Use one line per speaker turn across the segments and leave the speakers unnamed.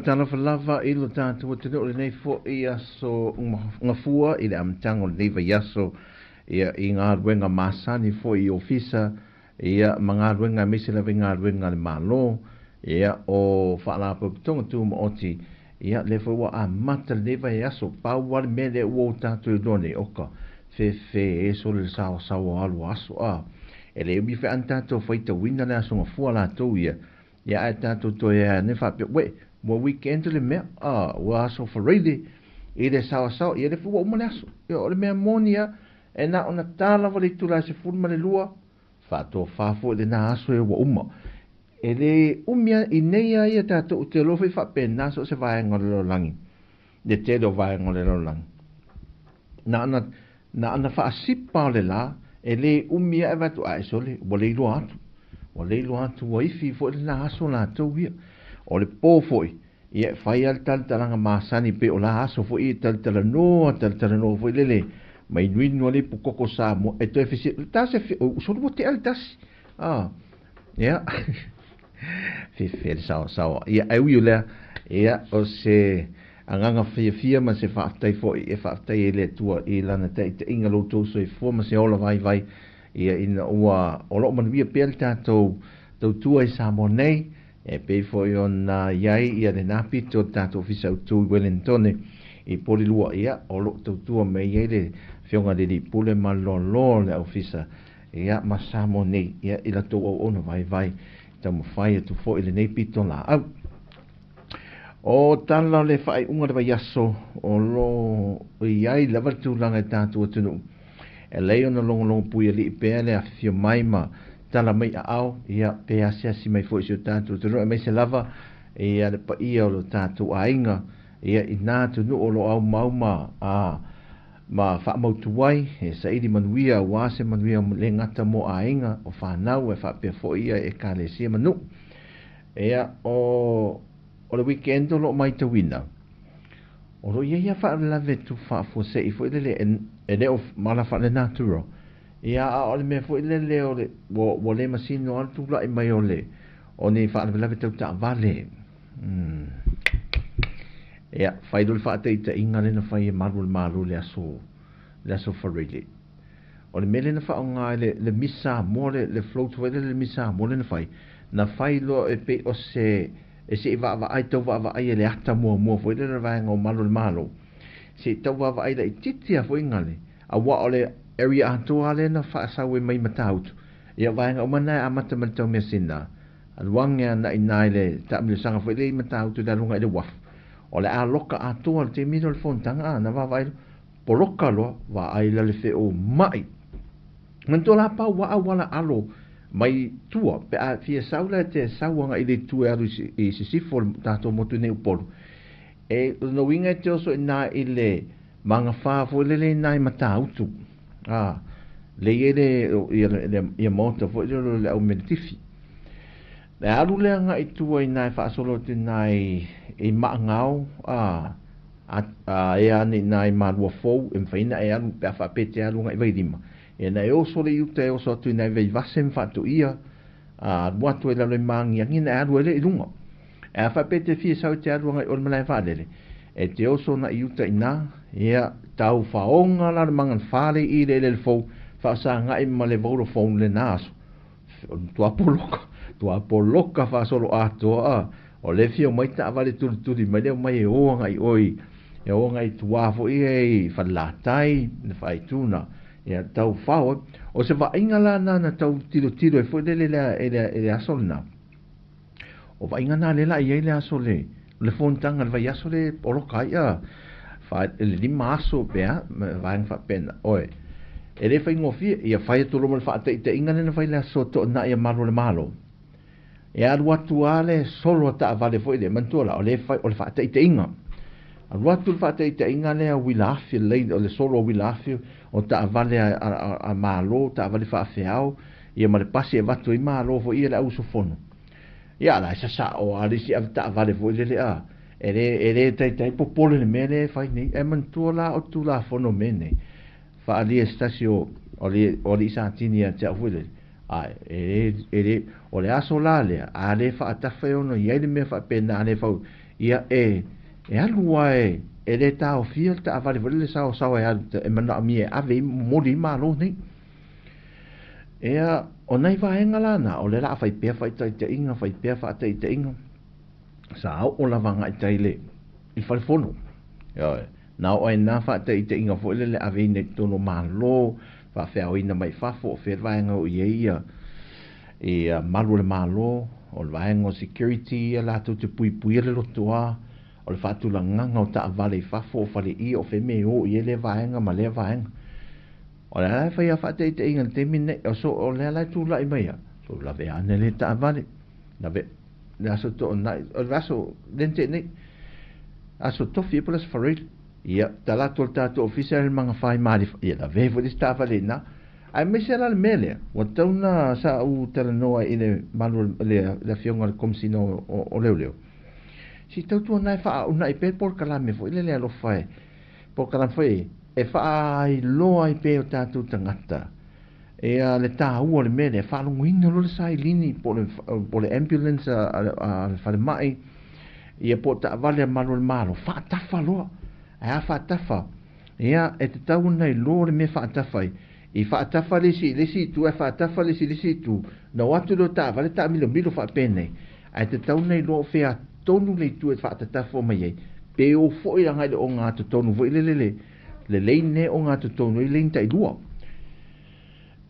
Talofa lava i lo tātua te o le nei fo i aso ngafua i le amtango le neiva i aso i ngā ruenga masani fo i ofisa ia mga ruenga misi lawe ngā ruenga le malo ia o whaalapo tonga tu mo oti ia le fo wa a mata le neiva i aso pau wale me le uo tātua i lone oka fe e so le sao alu aso a e le ubi fe antato whaita wina le aso ngafua la tau ia e tātou to e ne whapia we mo weekend le mea wa so for really i le sao i le fuwa umane aso o le mea monia e na ona tala wale tula se furma le lua whato whafo le na aso e wa uma e le umia i neia ia tātou te lofi whape naso se vai ngore lo langi le te do vai ngore lo langi na ana whaasipa le la e le umia e watu aisole wale ilo atu wale ilo atu wa ifi fo le na aso la tau ia o le pō foi ia whai al talanga masani pe o la aso foi taltala no foi lele mai nui no le pukoko Sāmoa e toi fisi tase o solo bote al tasi ia fe sao ia au le ia o se anganga fia ma se whaatai fo e whaatai le tua i lana te inga lo tō so i fo ma se ola vai ia ina ua o lo manuia pēr tātou tua i Sāmoa nei e pei fo i ona iai ia le napi tō tātou fisa utu i Wellington i poli lua ia o lo tua me iai le whionga le li pule ma lo le au fisa ia ma Sāmoa nei ia ila tō o ona vai tau mawhai atu fo i le nei pito la au o tala le whai unga rewa yaso o lo iai lava tūlanga e tātou atunu e leo na longo pui ali pēr le a whio mai ma tala mai a au ia pēr asiasi mai fo i sio tātou atunu e mai se lava ia le pa ia o lo tātou a inga ia i nā atunu o lo au mauma ma whaamautuai e saidi manuia wase manuia le ngata mo a inga o whanau e whapea fo ia e ka le sia manu ia o le weekend o lo mai te wina o lo ia whaalave tu whaafo se i fo ile e leo mala whaale naturo ia o le mea fo ile leo le wo le masino altu la i mai o le o ni whaalave tau ta vale ia whaidol whaatei ta inga le na whai e maru le aso whareile o le mele na whaonga le misa mo le float wele le misa mo le na whai lo e pe o se e se va ai tau va ai le ata mo foi le vai ngo malo se tau va ai le titia foi ngale a wa ole area ato ale na fa sa we mai mataut ia vai ngo mana amata mata mesina al wanga na inai le ta mi sanga foi le mataut da lunga le waf ole a loka ato al te mino le fontanga na va vai poloka lo va ai le fe o mai mantola pa wa wala alo mai tua pe a fia saula te sauanga i le tua aru i sisifo tato motu nei upolu e no winga te oso ina i le manga whaafo le nai mata utu le i mota fo le au meditifi le aru le anga i tua i nai whaasolo te nai i maangau e ane nai marua fou e mwhaina e aru pe a whapete aru ngai vairima e na e oso le iuta e oso atu i nai vei vasem whatu ia watu e lalo i mangi angi na aru ele i lunga e a whapete fie sau te aru ngai olmalai whaadele e te oso na iuta i nā ia tau whaonga la mangan whare i le le fau whaasa ngai ma le vauro fau le nāso tua poloka whaasolo atoa o le fio mai ta avale turi mai leo mai e oa ngai oi e oa ngai tuafo i e whalatai na whaituna ia tau whao o se wa inga la na tau tiro e fo le asolna o wa inga na le la i le asole le fontanga le vai asole poloka ia fa le lima aso bea va in fa pena oe e le fai ngofi ia fai to lo fa te inga le fai le aso to na ia malo e aru atu ale solo ta vale foi le mantola o le fai o le fa te inga aru atu fa te inga le wilafi le o le solo wilafi o ta vale a malo ta vale fa feao ia ma le pasi e vatu i malo fo ia le uso fono ia la sa o ali si ta vale foi le a ele tai popole le mele fai ni e mantola o tu la fono mene fa ali stasio o li sa tinia te fuile ele o le aso lale a le fa atafe ono ia le me fa pena le fa ia e alua ele ta o fiel ta vale vole sa e alta e mana mi ave mori malo ni o nei va engala na o le la fa pe fa te inga fa pe fa te inga sa o la vanga te le il fa fono na o na fa te inga fo le ave ne tono malo fa fe o ina mai fa fo fe va nga o ia malo o va nga security la to te pui le lotoa o le fatu la nganga o ta vale fa fo fa le i o fe me o i le va nga ma le va nga o la fa ia fa te inga te mine o so o le la tu la i mai so la ve ane le ta vale la ve la so to na o la so dente ne aso to fi plus for it ia tala to tato official manga fai mari ia la ve vo di sta vale na ai me sera le mele o tona sa u tala noa i le malu le fionga kom sino o leo si tautua nai fa una i pe por kala me fo ile le lo fai por kala fai e fa ai lo ai pe o tatu tangata e le tāua le mea le whalonguina lo le sailini po le ambulance a le whale mai ia po ta vale a malo le malo whaatafa loa a whaatafa ia e te tau nei lo le mea whaatafa i whaatafa lesi tu e whaatafa lesi tu na watu lo ta vale ta milo whaapene a te tau nei lo whea tonu le tu e whaatatafa o mai ei pe o fo i rangai le o ngā tonu vo i le leine o ngā tonu i lein tai lua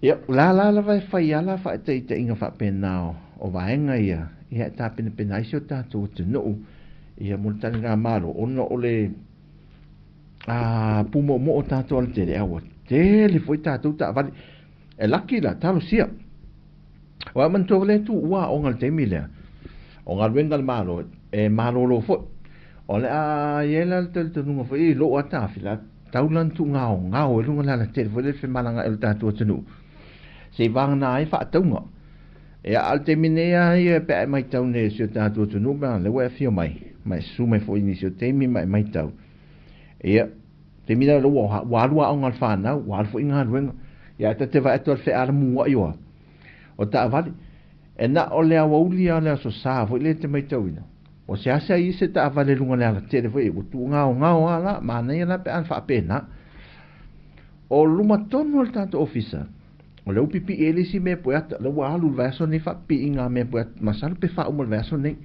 ia la vai fai ala fa te inga fa pena o vaenga ia ta pena iso ta tu no ia multani nga malo ono ole pumo mo ta to al te awa te foi ta tu ta vale e laki la talo sia wa man to le tu wa o ngal te mile o ngal wengal malo e malo lo fo ole yela te no fo i lo ata fila taulan tu ngao lu ngala te fo le fe malanga el ta tu no se vang na ai fa taunga e al terminea ia pe mai tau ne sio ta tu no ba le we fio mai su mai fo inisio temi mai tau ia termina lo wa o ngal fa na wa fo inga wen ia te va eto fe ar mu yo o ta vale e na o le auli ala so sa fo le te mai tau ina o se asa i se ta vale lunga le ala te fo e tu ngao ala ma na ia pe an fa pena o luma tonu al tanto officer o le upipi ele si me poeta le walu verso ni fa pi inga me poeta masal pe fa o verso ni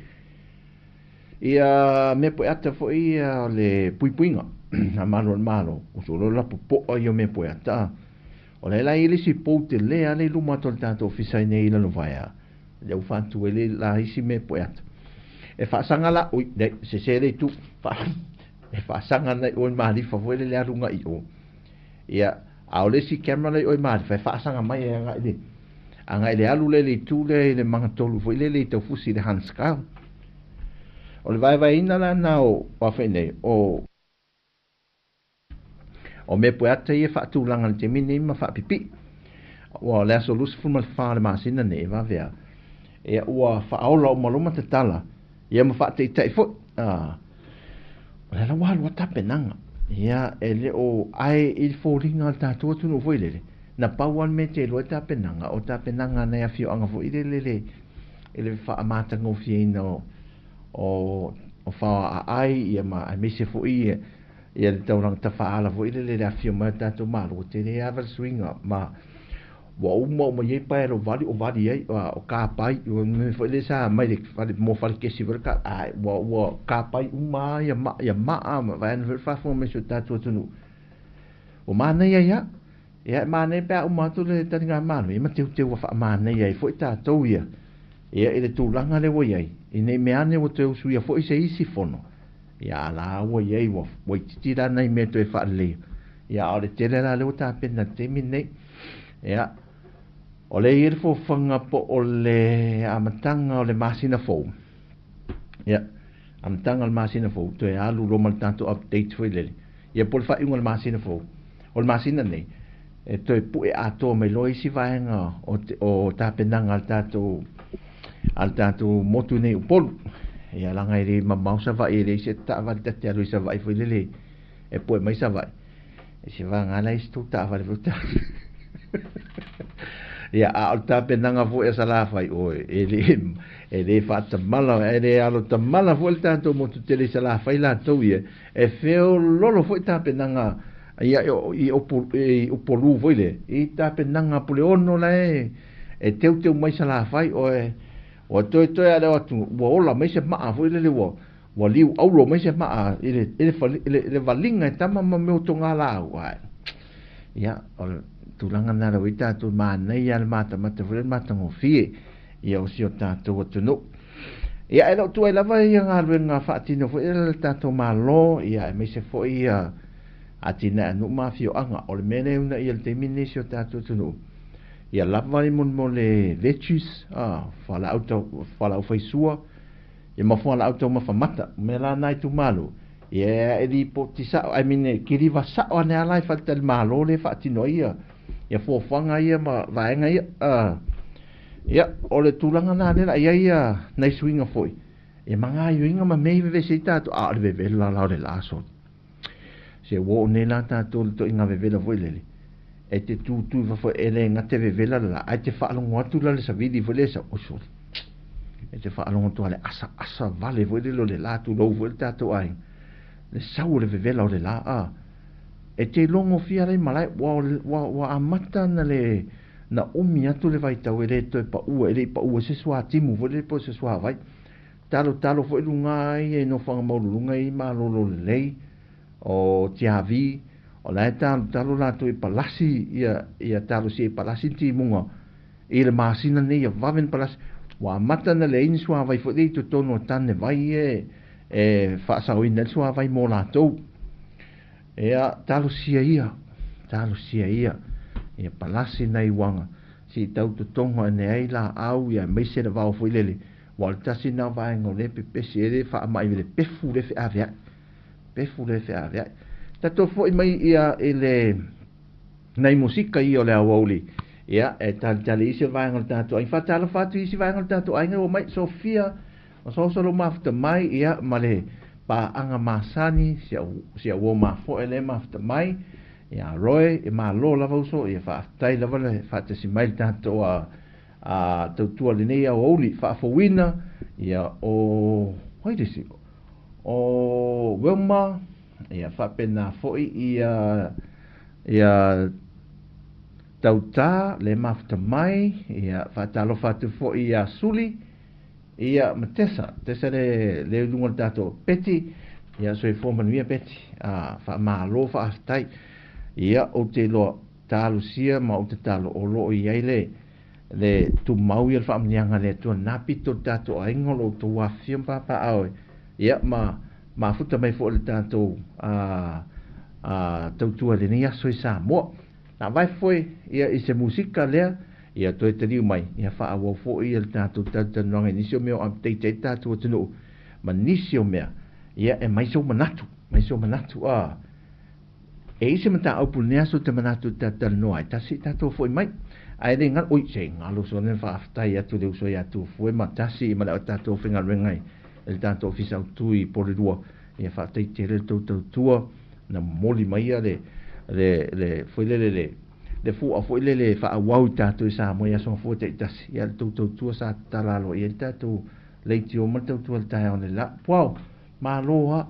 ia me poeta fo ia le puipuinga a malo o solo la po io me poeta o le la ele si po te le ale luma tol tanto officer nei la novaya le u fa tu ele la isi me poeta e fa sanga la ui de se le tu fa e fa sanga nei o mali fa vo le arunga i o ia a ole si camera le oi mari fa sanga mai anga le alu le tu le manga tolu foi le te fusi de hanska o le vai ina la na o fene o me puata ia fa tu langa te mini ma fa pipi o le so lus fu mal fa le masina ne va vea e o fa ola o maluma te tala ia ma fa te fo o la wa ta penanga ia ele o ai il foringa al tatu tu no foi lele na pauan me te lo ta penanga na afio anga foi lele ele fa amata ngo fieno o fa ai ia ma me se foi ia le taurang ta fa ala foi lele afio ma tatu malo te le aver swinga ma wa mo ye pa ro vali ai o ka pai o me foi le sa mai le mo fa ke si verka ai wa ka pai uma ya ma va en fa fo me so ta tu no o ma ne ya ma ne pa uma tu le ta nga ma me te wa fa ma ne ya foi ta to ia ele tu langa le wo ye ine me ane o te su ya foi se isi fono ya la wo ye wo ti ra nei me to fa le ya o le te la le ta pena te mine ya o le ir fo fanga po o le amatanga o le masina fo ia amatanga o masina fo to e alu lo mal tanto update foi le ia por fa un o masina fo o masina nei e to e pu e ato me lo isi vaenga o ta penanga al tato motu nei o pol ia langa ire mamausa va ire se ta va te alu sa vai foi le e po mai sa vai e se va ngala isto ta va vuta ia al ta penanga vo e sala fai o ele fa ta mala ele alo ta mala volta to mo tu tele sala fai la to ie e feo lolo foi ta penanga ia o polu voile e ta penanga puleono la e teu mai sala fai o to ale o tu o la mai se ma voile le wo liu au lo mai se ma ele valinga tama ma me to ngala wa ia tulanga na rawita tu mana ia mata vre mata ngo fie ia o sio tato tu no ia elo tu ela vai nga nga fatino fo el tato malo ia me se fo ia atina no mafio anga o le mene una ia te minisio tato tu no ia lava i mon mole letus fala fai sua ia ma fala auto ma famata me la nai tu malo ia e di potisa I mean kiriva sa ona ala falta il malo le fatino ia fo fanga ia ma vaenga ia o le tulanga na ia nei swinga foi e manga inga ma me ve se tato le ve la le laso se wo ne la tato to inga ve la foi lele e te tūtū whawha e le ngate vevela la, ai te whaalongo atu la le savidi fo le sa osori. E te whaalongo atu le asa vale fo le lo le la tu lau fo le tātou ai. Le sau le vevela o le la a. E te longo fia rei malai, wa amata na le, na omi atu le vai tau e le toi pa ua, e le pa ua se sua timu fo le po se sua vai. Talo fo e lunga e no whanga maurunga i ma lolo le lei, o tiavi, o lai talo lato i palasi, ia talo si e palasi ti munga, i le maasina nei a vaven palasi, wa mata na le ini sua vai fo le to tono tane vai e whaasau ina sua vai mo lato. Ea talo sia ia, ia palasi nei wanga, si tau to tonga ne ai la au ia meise na vau fo ilele, wal tasi na vai ngole pe pesi ele fa mai le pefu le fe avia tato fo i mai ia ele nei musika i o le awoli ia e tali isi vai ngol tato ai fatala fatu isi vai ngol tato ai o mai Sofia o so lo mafta mai ia male pa anga masani sia wo ma fo ele mafta mai ia roe e ma lo lava uso ia fa tai lava le fa te si mai tato a Tautua le nei au oli whaafowina ia o haidesi o Wilma ia whapena foi ia Tauta le mafta mai ia whatalo whatu foi ia Suli ia Matesa le lunga tato Peti ia soi formanuia Peti whamalo whaatai ia o te loa talo sia ma o te talo o loo i aile le tu mau ia whaamnianga le tua napito tato a ingolo tu wafiam papa aoi ia ma futa mai fo le tato Tautua le ni aso i Sāmoa na vai foi ia i se musika lea ia toi te riu mai ia whaawo fo i le tato tatanonga nisio meo am te tato tunu ma nisio mea ia e maiso manatu e ise mata aupu nea so te manatu tatanoa tasi tato foi mai ai de ngal oi se ngalo so ne fa aftai atu de so ya tu foi matasi ma la tato finga rengai el tanto ofisa tu i por dua e fa tai te le tua na moli mai le foi le fu a foi le fa wau tato sa mo ya so fo te tasi ya tua sa talalo e tato le tio ma tua ta on la wow ma loa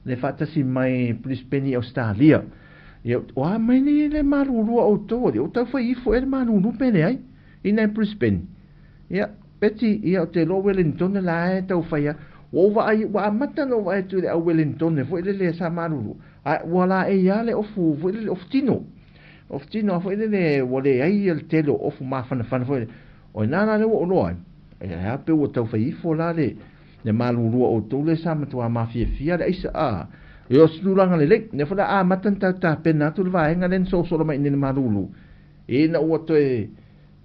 le fa tasi mai plus penny Australia eu wa mai ni le maruru o to o tau fai fo e maruru pene ai ina Brisbane ia peti ia te lo Wellington la e tau fai o wa mata no wa tu le Wellington fo le sa maruru a wala e ia le ofu fo le oftino fo le wale ai el telo ofu ma fan fo o nana le o lo ai e pe o tau fai fo la le maruru o to le sa matua mafia le isa yo stulanga le ne fala matan ta pena tu va nga len so mai ni marulu e na o to e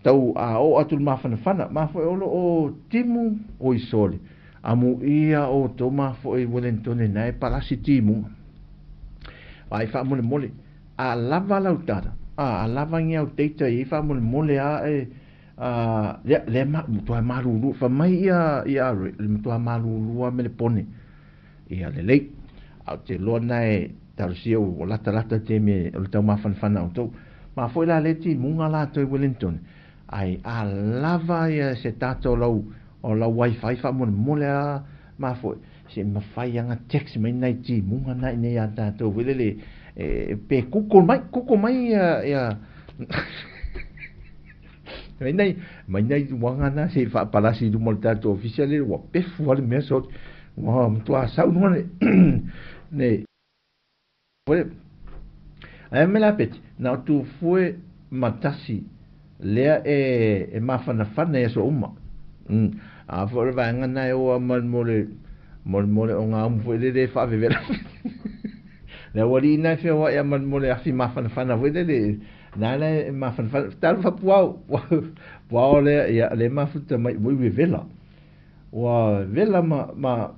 tau o atul ma fana ma fo o timu o isole amu ia o to ma fo e Wellington na e palasi timu ai fa mole a lava lautara a lava ngia o teita e fa mole le ma to marulu fa mai ia le to marulu a me pone ia le au te lona e tarusia o lata te me o tau mawhanwhana o tau. Ma foi la leti munga la toi Wellington. Ai a lava ia se tato o lau wifi wha mole a ma foi. Se mawhai anga text mai nei ti munga nai nei a tato. Wilele pe kuko mai ia mai nei wanga na se wha palasi du mol tato officiale wa pefu wale mea sot. Wa mtua sau nua ne foi ai me la peti na tu foi matasi lea e mafana e so uma a foi va ngana o mole o nga foi de fa vivela le wali na fe wa ya mole afi mafana foi de na mafana tal fa puau le ya le mafuta mai vivela wa vela ma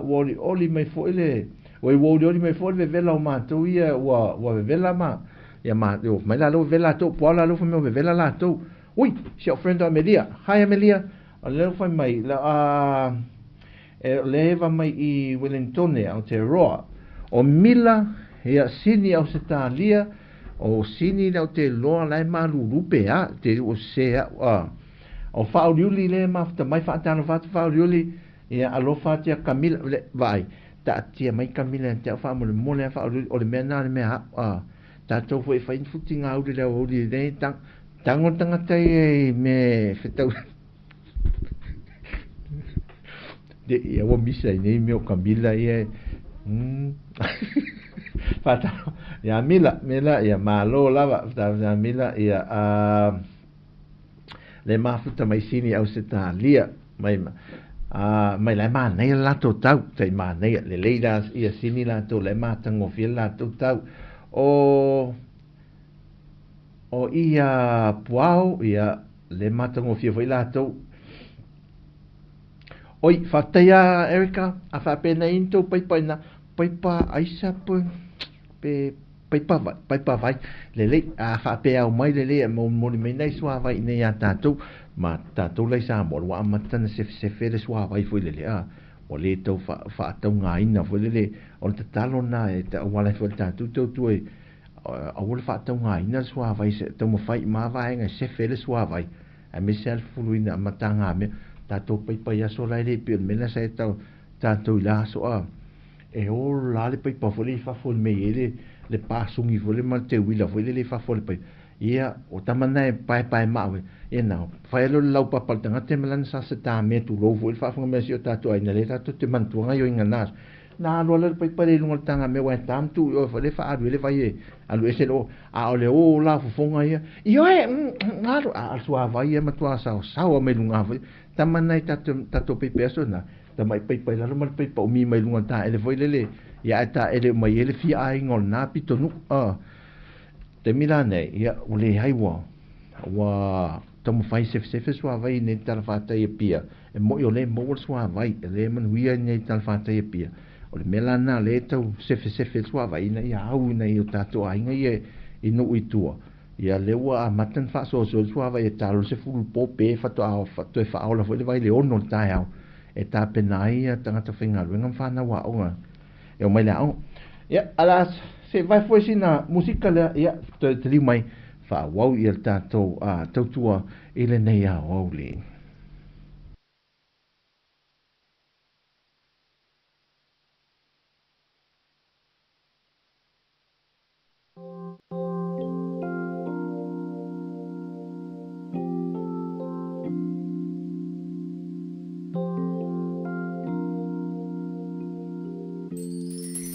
oli mai foi le oli mai foi vela o ma tu ia wa vela ma ya ma yo mai la lo vela to po la lo foi me vela la to ui seu friend Amelia hi Amelia le foi mai la le va mai I Wellington au te roa o mila ia sini au se tālia o sini na o te loa lai malulupe a te o se a o whauriuli le mafta mai whaatano whauriuli ia alofa tia Camila le vai ta tia mai Camila te whaamole mole a whauriuli o le mea nā le mea a tātou fo e whain futi ngā uri leo uri nei tango tangata e me whetau de ia wa misa nei me o Camila ia Fatalo ya mila ya malo lava ya mila ya le mafuta mai sini au se tālia mai mai lai ma nei la to tau te ma nei le leidas ia sini la to le ma tango fia la to tau o ia puau ia le ma tango fia foi la to oi fatea Erika a fa pena into paipa aisa pe paipa vai le a fa pe au mai le mo me nei swa vai nei a tatu ma tatu le sa mo wa matan se fe le swa vai foi le a o le to fa tau nga ina foi le o te talo na e te wala foi tatu tu e a wala fa tau nga ina swa vai se to mo fai ma vai nga se fe le swa vai a me self fuluina matanga me tatu paipa ya so le pe me na se tatu la so a e o la le paipa foi fa foi me le pasungi foi le mal te wila foi le fa foi pai ia o tamana e pai mawe e na fai lo lau papal tanga te melan sa se ta me tu lo foi fa me si o tatu ai na le tatu te mantuanga yo inganas na lo le pai pare lunga tanga me wa tam tu o fa le fa adu le vai alu ese lo a ole o la fonga ia io e ngaro a sua vai e matua sa me lunga foi tamana e tatu pe persona ta mai pai la mal pai pa mi mai lunga ta ele foi le ya ta ele mai ele fi ai ngol na pitonu te milane ya ule hai wa tomo fai se swa vai ne tal fata e pia e mo yo le mo swa vai le man wi ne tal fata e pia o le melana le tau se swa vai na ya au na yo tato ai ngai e no itua ya le wa matan fa so swa vai e talo se fu po pe fato e fa ola foi le vai le ono ta ya e ta penai a tangata whinga ruenga whana wa onga e o mai la o ia alas se vai foi sina musika le ia te li mai fa wau i el tatou a tautua i le nei a wau le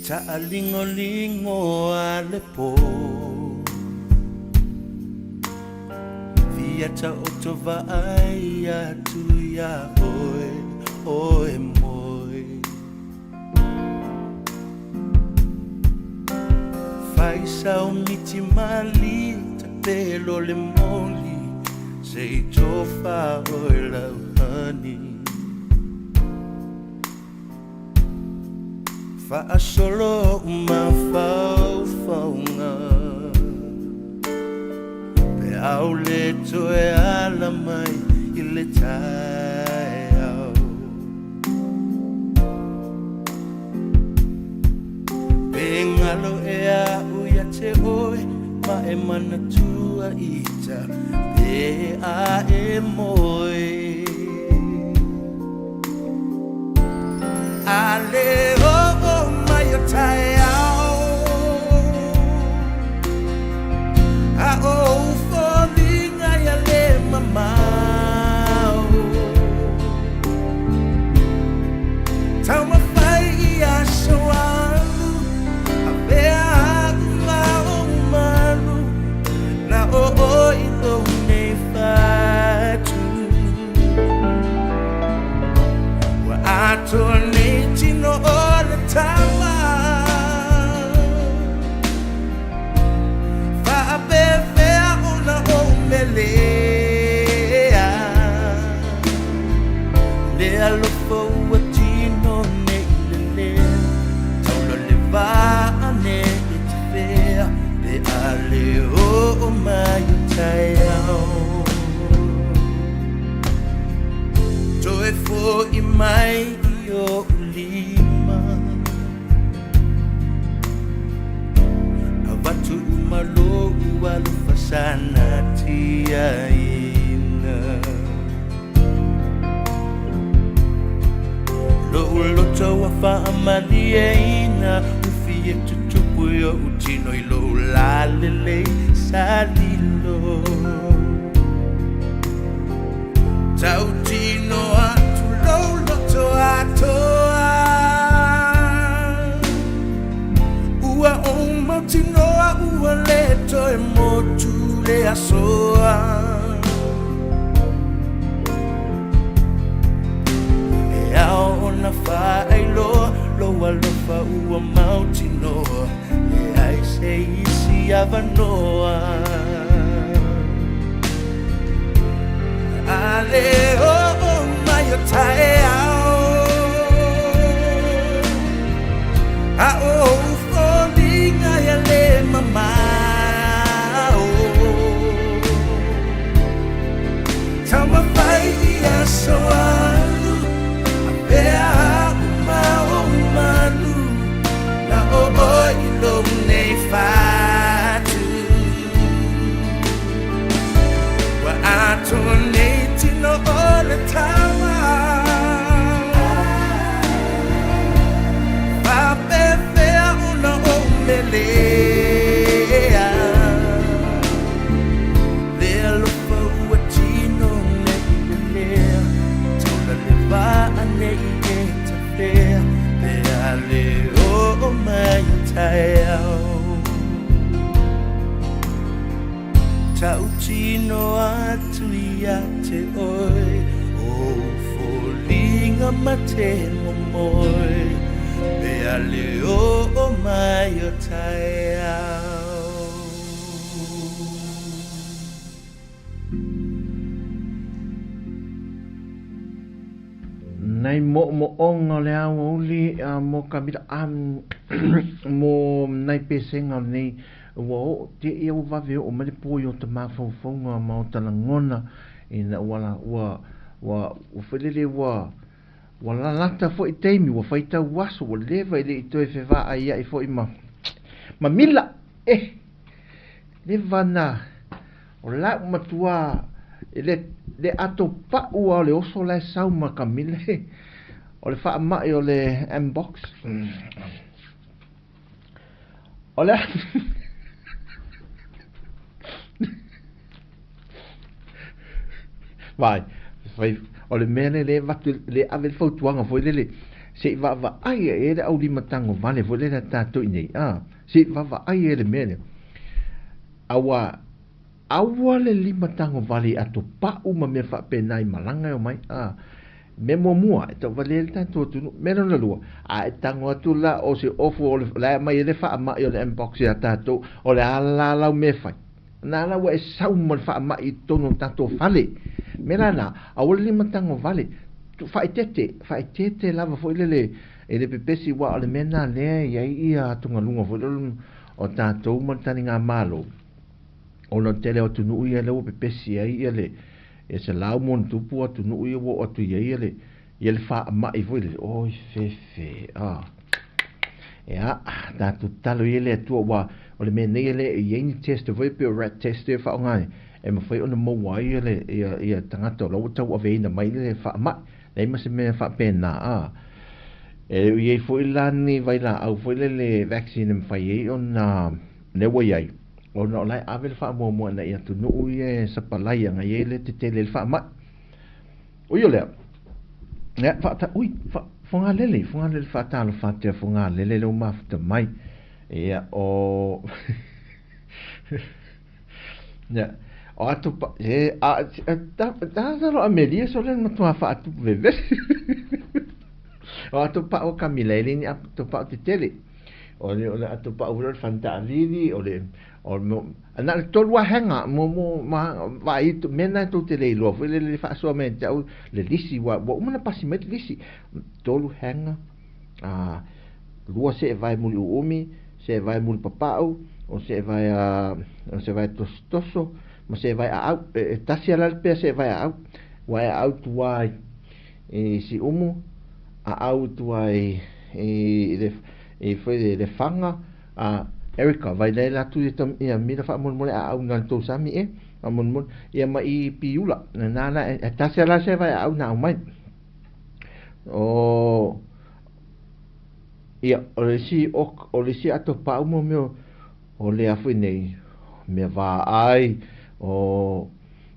Ta'alingo-lingo ale po Via ta'oto vai atu ya oe moi Fai sao miti mali ta pelo le moli Sei tofa oe lau honey Fa solo uma faufaunga Pe au le toe ala mai I le tae au Pe ngalo e a uia te oe Ma e mana tua ita Pe a e moe Ale tai ao a o folinga ya le mamau tau ma fai ia soalu a vea o malu na o i lo nei fatu wa ato nei tino o le tama Le alofo watino ne le Tolo le va ne te fea Le ale o mai taiao Toe fo I mai o lima walu fasana tiaina lo loto wa fa amaliena ufie tutupu yo utino ilo lalele salilo tautino atu lo loto atoa ua o mautinoa ua leto e motu le asoa e ao ona whaeilo loa lofa ua mautinoa e ai se isi avanoa ale o mai o tae ao a o folinga ya le mama o tama fai ia soa a pea uma o manu na o ilo nei fatu wa ato nei tino o le tawa Lea Lea lofa ua tino ne lea Tola le waa ne I e ta lea Lea leo o mai tae au Tau tino atu ia te oi O folinga ma te momoi Pea leo o mai o tae au
Nei mo onga le au uli mo kamira mo nei pesenga nei wo te ia o vave o mele poi o te mafofonga ma o talangona ina wala wa o felele wa wala lata fo I teimi wa faita waso wa leva ile ito e fewa aia I fo I ma mila leva na o la matua le ato pa ua le oso la sau ma kamila o le faa mai o le inbox o le vai o le mele le vatu le ave fautuanga foi le se va ai e le au lima tango vale foi le tato nei se va ai e le mele awa le lima tango vale ato pa uma me fa penai malanga o mai me mo mua to vale le tato tu me no la lua a tango atu la o se ofo o la mai le fa mai o le inbox ya tato o le ala la me fa na la wa sa uma fa mai tono tato fale Merana, a wole lima tango vale. Tu faitete lava foi le ele pepesi wa ale mena le ia tunga lunga foi o tatou mantani ngā malo. O no tele o tunu ia le o pepesi ia le e se lau mon tupu o tunu ia o tu ia le fa mai foi le oi fefe ia tatu talo ia le tu wa o le mena ia le ia test foi pe rat test fa ngai e ma foi ona mo wai le ia tangata lo tau ave ina mai le fa ma nei ma se me fa pena e ia foi lani vai la au foi le vaccine me fai ona le wo ia ona lai ave fa mo na ia tu no ia sa palai nga ia le te le fa ma o yo le ne fa ta fonga lele fa ta lo fa te fonga lele lo ma fa mai ia o ya o atu pa ta lo amelia so le matua fa atu bebe o atu pa o Camila ni atu pa te tele o le atu pa o le fantasini o le ana to wa hanga mo ma vai tu mena tu te le lo le fa so me tau le lisi wa una pasimete lisi to lu hanga lua se vai muli umi se vai muli papau o se vai tostoso ma se vai au tasi ala pe se vai au tu ai si umu au tu ai foi de fanga Erika vai le la tu tam ia mi fa mon mo a un to sami e mon mon ia mai piula na na ta se la se vai a na mai o ia o le si ato pa mo meu o le afu nei me va ai o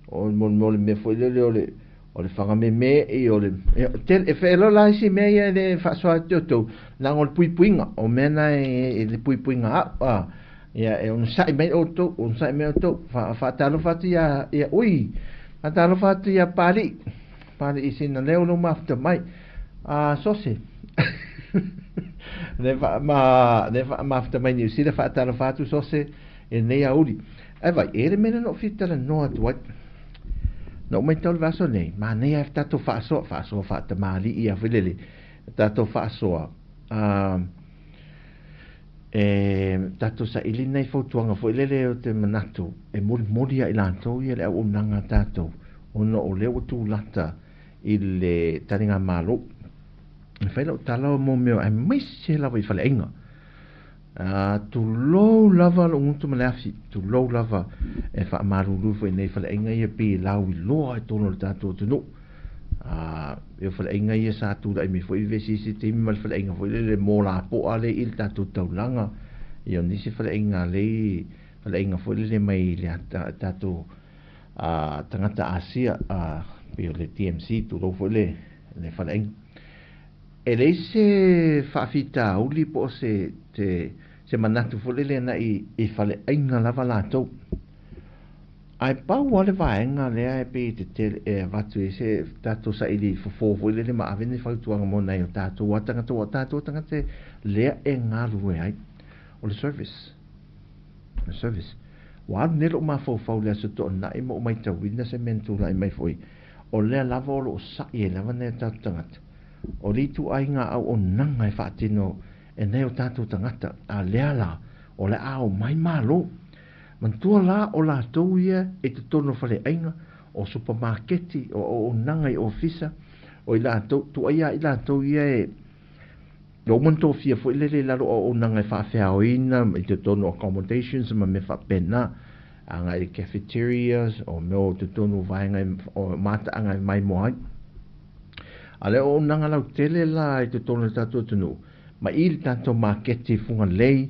mon mo me foi le o le fanga me e o le tel e fe lo la si me ia le fa so to na ngol pui puinga o mena e le pui puinga a ia e un sai me o to fa talo fa ia ui fa talo fa ia pali isin na leo no mafta mai a sose ne fa mafta mai ni si le fa talo fa tu sose e nei a uri e vai e mena no fitala no at what no mai tol vaso nei ma nei e tato fa te mali ia velele tato fa so tato sa ili nei fotuanga fo lele o te manatu e mori ia ilanto ia le au nanga tato ono o leo tu lata ile taringa malo e fai lau tala mo meo e mai se lava i fale inga tu low lava lo nguntu malafi tu low lava e fa maruru fo nei fale inga ia pi lau i loa e tono le tato tunu e fale inga ia sa tu da mi fo i vesi si te mi mal fale inga fo le mo la po ale il tato taulanga io nisi fale inga fo le mai le tato tangata Asia pe le TMC tu lo fo le fale inga e le se fa fita uli po se manatu fo le na i fale inga lava lato ai pa wale vaenga le ai pe te vatu se tato sa ili fo le ma aveni fa tu mo na yo tato watanga te le e ngalu ai o le service wa ne lo ma fo le so to na i mo mai ta winna se mentu lai mai foi o le lava o sa i lava ne tanga o li tu ai nga au o nanga i fa tino e ne o tato tangata a le ala o le au mai malo man tua la o la tau ia e te tono fale ainga o supermarketi o nanga i ofisa o i la tau tu aia i la tau ia e lo man to fia fo ile la o nanga i fa fea o ina i te tono accommodations ma me fa pena anga i cafeterias o meo te tono vaenga o mata anga i mai moai ale o nanga lau tele la i te tono tato tunu ma ili tanto marketi funga lei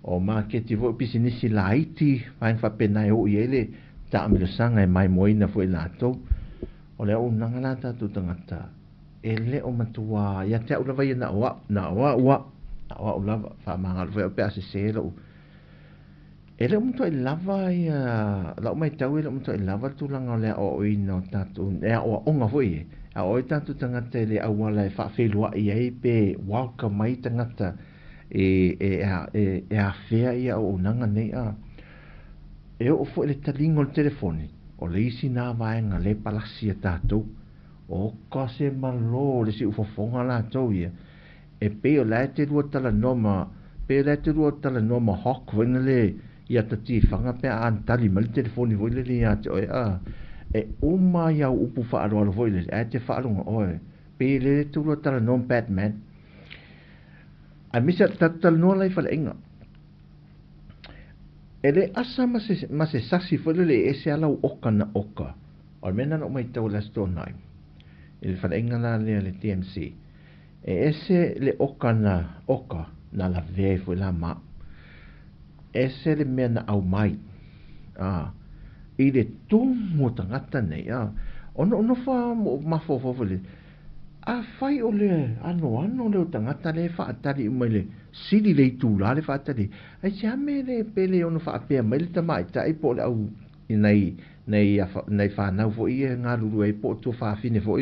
o marketi vo pisinisi la iti vain fa pena o iele ta amilo sanga e mai moina fo ilato o le o nanga la tato tangata ele o matua ia te ula vai na wa o lava fa manga fo pe aseselo ele mo to lava ia la mai tau ele mo to lava tu langa le o ino tato e o onga foi a o tato tangata le awala fa felua ia pe welcome mai tangata e a fea ia o nanga nei e o fo le talingo le telefoni o le isi na vaenga le palasi e tatou o kase malo le si ufofonga la tau ia e pe o la te rua tala noma hok wena le ia tati fanga pe a antali ma le telefoni voi le ia te oe e uma ia upu whaaro voi le e te whaarunga oe pe le te rua tala noma Batman a misa tatal no lai fale inga ele asa ma se sasi fole le ese ala oka na oka o mena no mai tau la sto nai ele fale inga la le TMC e ese le oka na la ve fo la ma ese le mena au mai i le tumo tangata nei ono fa ma fo le a fai o le ano le tangata le fa atari mai le sili le tu la le fa atari ai se me le pele ono fa pe mai le tamai tai po le au nei fa na vo i nga lu e po tu fa fine vo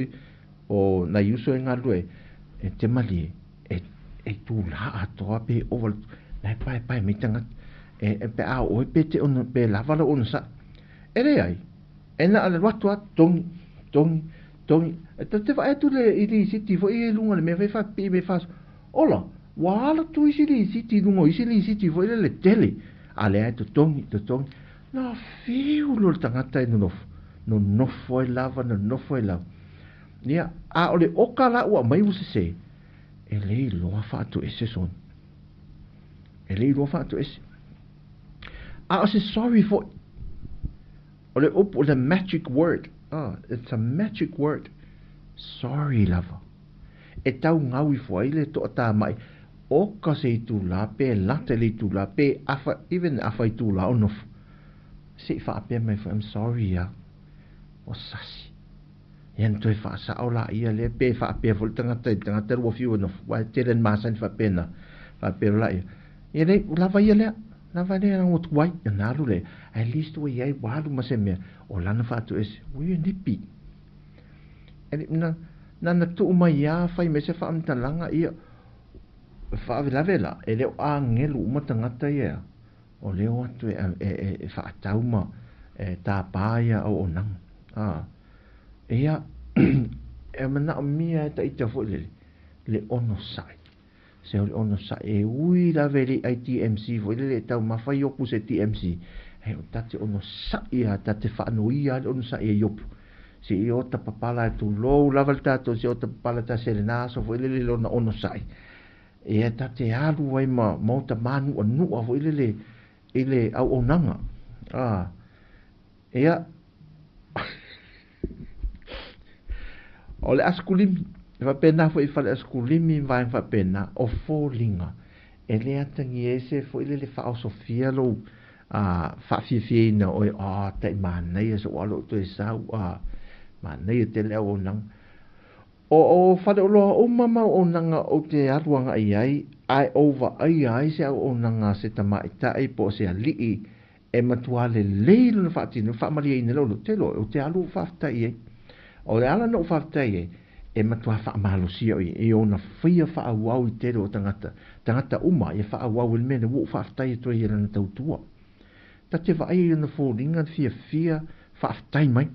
o na yuso nga lu e te mali e tu la ato pe o na pai mi tangata e pe a o pe te ono pe la vala ono sa ele ai ena ale watu tong te vai tu le ili siti fo e lunga le me fa pi me fa ola wala tu ili siti lunga ili siti fo le tele ale to tong na fiu lo tangata no foi lava nia a ole okala wa mai se ele lo fa tu ese son ele lo fa tu ese I say sorry for ole up with a magic word. It's a magic word. Sorry, lover. E tau ngau I fo ile to ta mai. O ka se tu la pe late le tu la pe afa even afa tu la onof. Se fa pe mai I'm sorry ya. O sasi. Yan toi fa sa ola ia le pe fa pe fo tanga wo fiu no wa teren masan fa pena fa pe la ia le lava ia le lava le na ot wai na ru le at least we ai wa lu maseme o lana fa tu es we nipi e na tu mai ya fa me se fa am talanga ia fa vela e le a ngelu matanga ta ia o le o tu e fa tauma e ta paia o nang ia e mana mia ta ita fo le ono sai se le ono sai e ui la veri ITMC fo le tau mafai opu se TMC e o tate ono sai ia tate fa no ia ono sai e yopu se i o ta papala tu lo lava tato se o ta papala ta serena so fo le ono sai e tate alu wai ma ta manu anu fo ile au onanga ia o le askulimi fa pena fo I fa le askulimi vai fa pena o fo linga e le atangi ese fo ile le fa o sofia lo fa fi na o te mana ia so alo to sa mana ia te le o nang o fa lo o mama o nanga o te aruanga ai over ai se o nanga se tama ita ai po se ali e matua le leilo fa tino fa mali ina lo te lo o te alu fa ta ai o le ala no whaftai e matua wha amalo sia e ona whia wha awau I tere o tangata uma e wha awau il mene wo whaftai e toi era na tautua. Ta te wha ai na fōringa fia whaftai mai.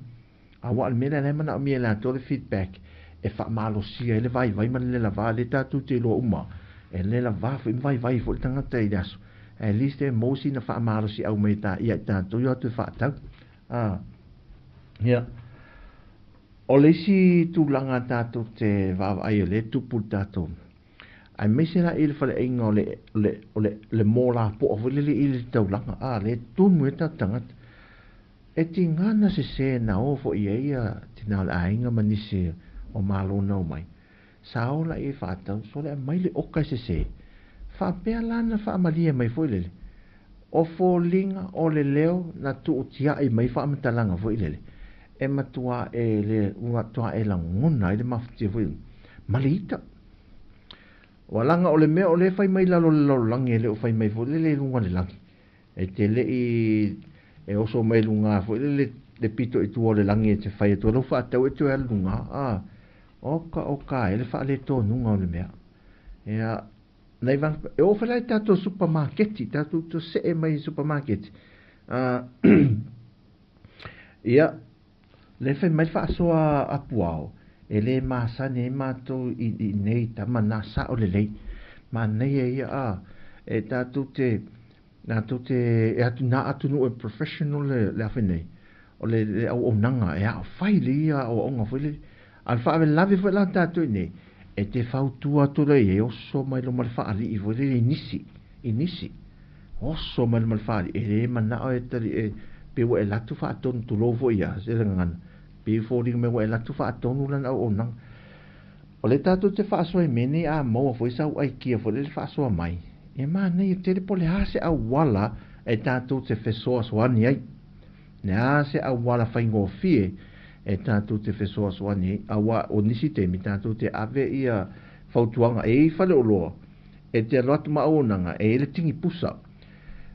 A wa il mene le mana o mea la tole feedback e wha amalo sia e le vai man le la va le tatu te lo uma e le la va vai fo le tangata I daso. At least e mosi na wha amalo sia au mei ta ia tatu ia tu wha tau. Yeah. O le si tūlanga tātou te vāwa ai le tupu tātou. Ai mese la ili whale inga o le mōla po o wile ili taulanga. Le tūmu e tātangat. E ti ngana se na o fo I eia tina le ainga manise o malo nau mai. Sa o la I whātau so le mai le okai se. Whapea lana whaamalia mai fo ilele. O fo linga o le leo na tu utia I mai whaamatalanga fo ilele. E matua e le matua e la ngona le mafti fo malita walanga o le me o le fai mai la lo langi le o fai mai fo le lunga le langi e te le e oso mai lunga fo le pito I tu le langi e te fai to lo fa tau e tu e lunga oka e le fa le to nunga o le mea e nei van e o fa tato supermarket tato to se e mai supermarket ia le fai mai fa so a puao e le masa ne mato I nei ta manasa o le lei ma nei e e tatu te e atu na atu no e professional le afenei o le o nanga e a fai le o onga foi le al fa ave lave foi la tatu nei e te fautua to le e o so mai lo mal fa ali I foi le inisi o so mai lo mal fa e le mana o e tali e pe o e latu fa ton tu lo foi ya se ngana before me wa la tu fa tonu lan au onang o le tatu te fa so e meni a mo fo isa ai ki fo le fa so mai e ma nei te le pole hase a wala e tatu te fe so ani ai ne hase a wala fa ngo fie e tatu te fe so ani a wa o nisi te mi tatu te ave ia fautuanga e fa le lo e te lot ma onanga e le tingi pusa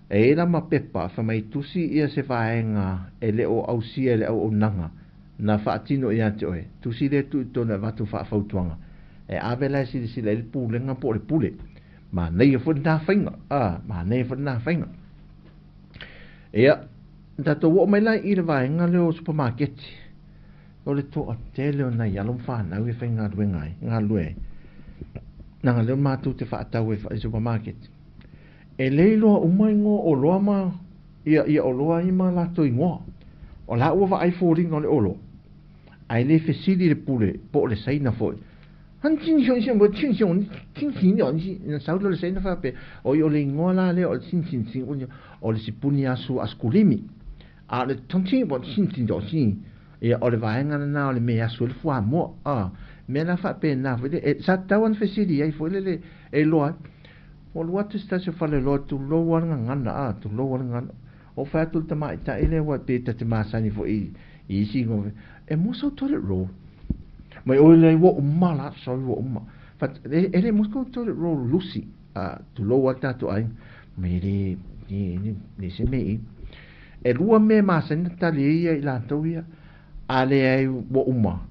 e la ma pepa fa mai tusi ia se faenga e le o ausia le o onanga na faatino ia te oe tu si le tu tona watu fa fautuanga e avela si le pulenga po le pule ma nei fo na fainga ma nei fo na fainga ia tato wo mai lai I le vaenga le o supermarket o le to a tele na ia lom fa na we fainga ruengai nga lue na le ma tu te fa tau e supermarket e leilo o mai ngo o loa ma ia o loa I ma la to ingo o la ua vai fōringa o le olo ai le fesili le pule po le saina foi 很正常性无正常，正常了是少了谁那发别，我有另外啦咧，我正正正我是本尼亚苏阿斯古里米，啊，你通常我正正就先，也我哋话喺啱啱我哋咩啊苏富阿莫啊，咩那发别那，或者实台湾发事啲，或者咧攞，我攞啲事就發嚟攞，tu攞我啱啊，tu攞我啱，我發到特賣，但係咧我俾特賣晒你for意思我，冇收到攞。Mai o le wo umma la so wo umma fa ele mosco to ro lucy to lo wata to ai me ni se me e lua me ma sen ta le ia la to ia ale ai wo umma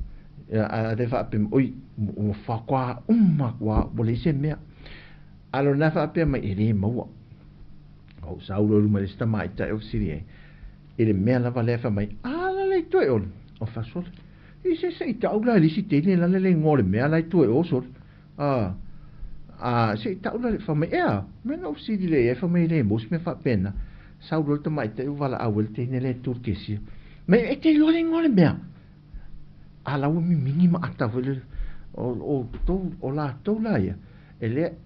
a de fa pe oi mo fa kwa umma kwa bo le se me alo na fa pe mai ele mo o sa lo ma sta mai ta o sirie ele me la va le fa mai ala le to o fa so I se taula li si tene la le ngole me ala tu e oso se taula le fa me me no si di le fa me le mos me fa pena sa ro to mai te vala awel tene le turkesi me e te lo le ngole me ala o mi minima ata vele o to o la to la ya ele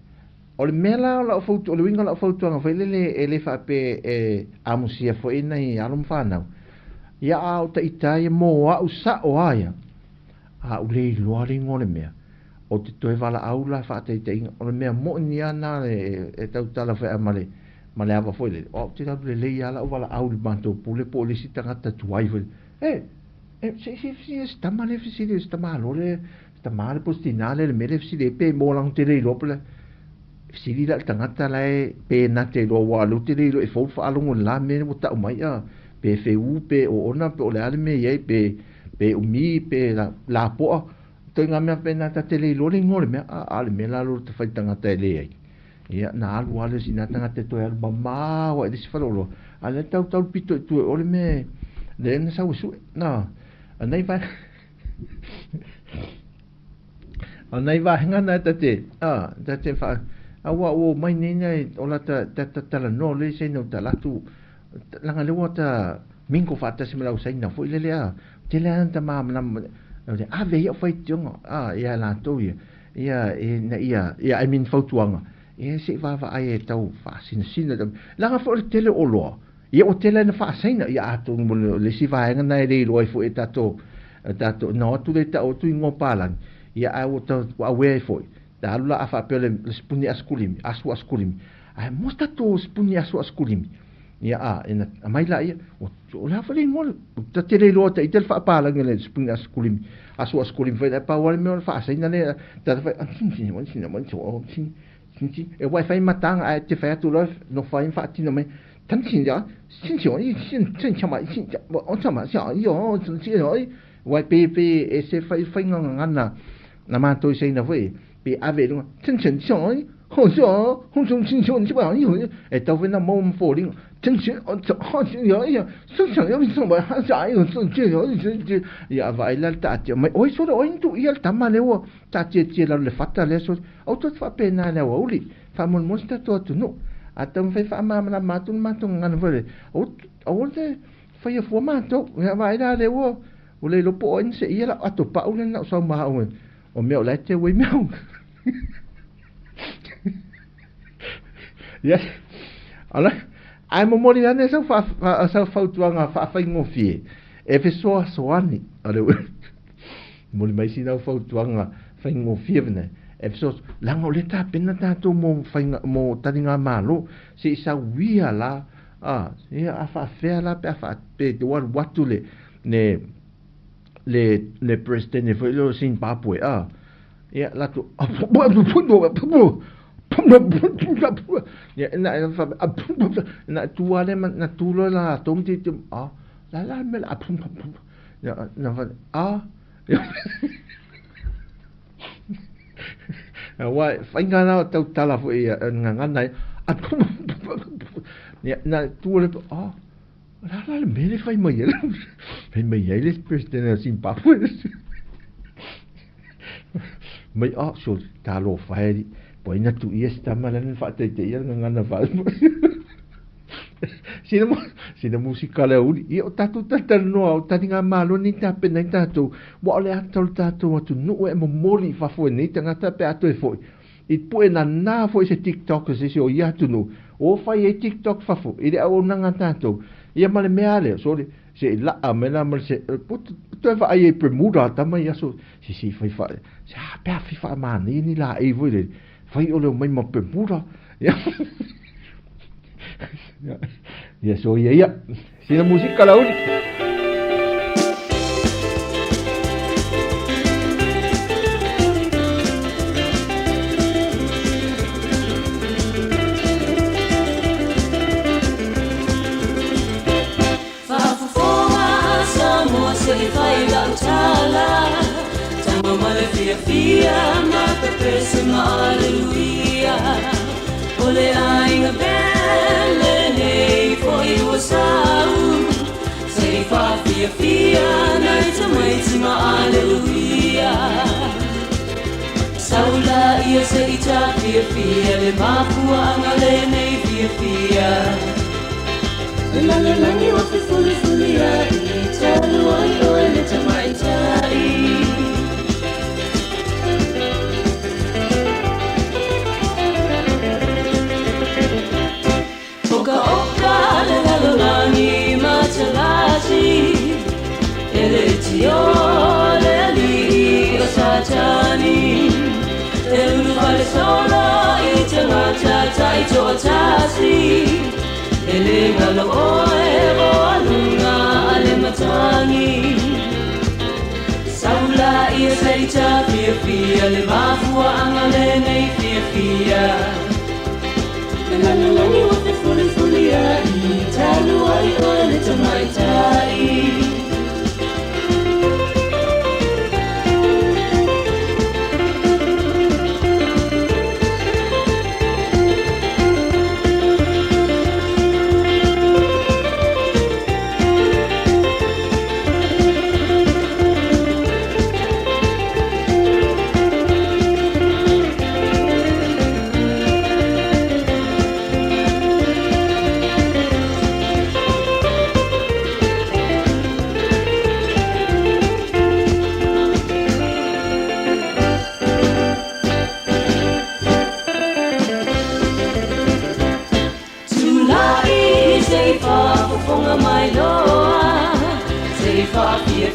o le mela la foto o le winga la foto nga vele le fa pe amusia fo ina I alum fa na ia au ta itai mo au sa o aia a ule loari ngole mea o te toe wala au la fa te o le mea mo ni ana e tau tala fa amale male ava foi le o te tau le ia la wala au le banto pule po le si tangata tuai vel se sta male fisi sta male sta male postinale le mele fisi le pe mo lang te le lopele fisi la tangata la pe na te lo wa lu te le e fo fa alungu la me o ta mai pe feu pe o ona pe o le ale me ye pe umi pe la po to nga me pena ta tele lo le ngore me ale me la lo te fai tanga tele ai ia na alu ale sina tanga te to al mama wa dis falolo ale tau pito tu o le me le na sa usu na anai va hanga na ta te fa awa o mai ni nei o la ta la no le se no ta la tu langa le wata minko fata se mala usai na foi le te le anta ma a ve ia fai tionga ia la to ia I mean fautuanga ia se va ai tau fa sin langa fo te le olo ia o te le na fa saina ia atu le si va nga na le loi fo tato no tu le ta o tu ngo palan ia a o ta wa we foi da la afa pele spuni askulimi asu askulimi ai mosta to spuni asu askulimi ia ina mai la ia o la fale ngol ta tele lo ta itel fa pa la ngel spring askulim asu askulim fa pa wal me fa sa ina le ta fa sin e wifi matang ai te fa tu lo no fa in fa ti no me tan sin ja sin sin chen chama sin o chama sia yo sin yo wai pe e se fa ngana na ma to se na ve pe ave lo chen chen好像亲像你把有哎，到那某否定，真是好像有一样，生想要什么还啥有这呀，为了大家没，我说的我印度要他妈的我大家接了了发达了说，我都发变那了我里，发门门是多no，等非发妈妈马东安不嘞，我这非佛马东，为了的我来了不安是了，都把我那上马我没有来这微妙。Yes. Ala, ai mo mori ane sa fautuanga fa ngofi. E fe soani. Ale mori mai sina fautuanga fa ngofi vene. E fe lango le ta pena ta to mo mo taringa malo se sa wia la ia fa fe la pe fa pe de watule le president foi lo sin papue ia la to na tua le na tulo la tom ti la me la na wa fainga na tau tala fo nga nai na tulo la me le fai mai le president sin pa mai so talo fai poi na tu ia sta mala na fa te ia nga na fa Sina musika le uli. I o tatu tata noa o tani ngā malo ni ta pena i tatu. Wa ole atau tatu atu nuu e mo moli fafu e ni tangata pe atu e foi. I pue na nā foi se TikTok se o i atu nu. O fai e TikTok fafu. I le au nanga tatu. Ia male mea le. So se la a mena male se. Puto e fa ai e Bermuda tama i aso. Si fai fa. Se ha pea fi fa mani ni la e voi le. Fai ole o mai ma Bermuda. Ia. Ya so ya sina musika la uli
Fafufonga Samoa se fai la utala Tama male fia mata pese ma aleluia Ole ainga belle nei foi o sau Sei fa fia nai tamaiti ma aleluia Saula ia se ita fia le mafua anga le nei fia Langi wa fuli ai Talu ai oe le tamaitai Oka le lalolani matalati Ele tio le li o satani Te ulu vale solo i te ngata tai toa tasi Ele ngalo oe o alunga ale matangi Saula ia seita fia le mafua anga le nei fia Langi wa fuli ai Talu ai oe le tamaitai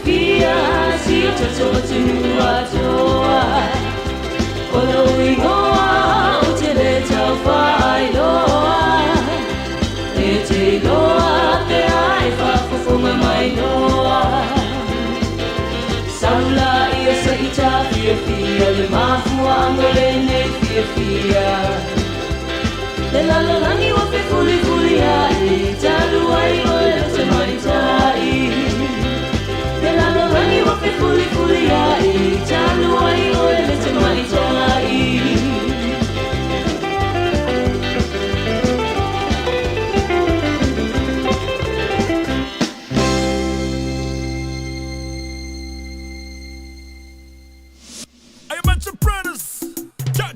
Fia, si o tato tunua toa Olo ingoa, o te le tau whai loa E te loa, te ai whafofonga mai loa Saula ia sa ita fia Le mafua angole ne fia Le lalolangi wa pe fuli ai Talu ai oe o te maitai Langi wa pe fuli ai Talu ai oe le te maitai
Hey, a bunch of brothers. Cha.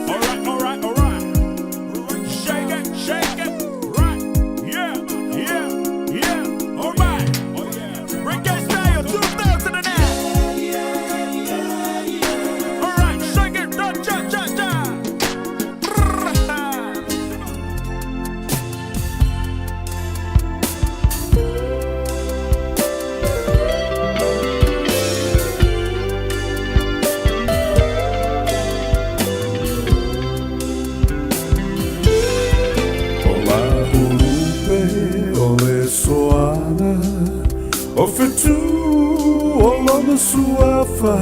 All right. Shake it. Right. Yeah. All right. Reggae style 2009. All right, shake it. Cha.
O fetu o lona suafa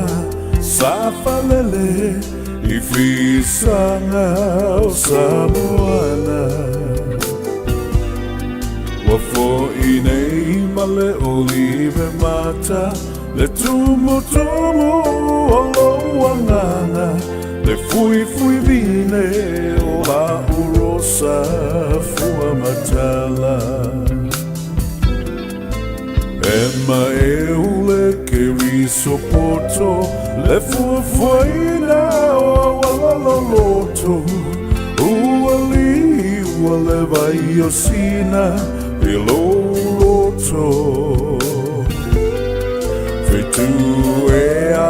Safa lele I fisanga o Samoana Wafo I nei male olive mata Le tumo o loangana Le fui vine o la urosa fua matala Emma eule che risoporto le fuoina o alaloto uali ua le vai o sina I lo loto Whetu ea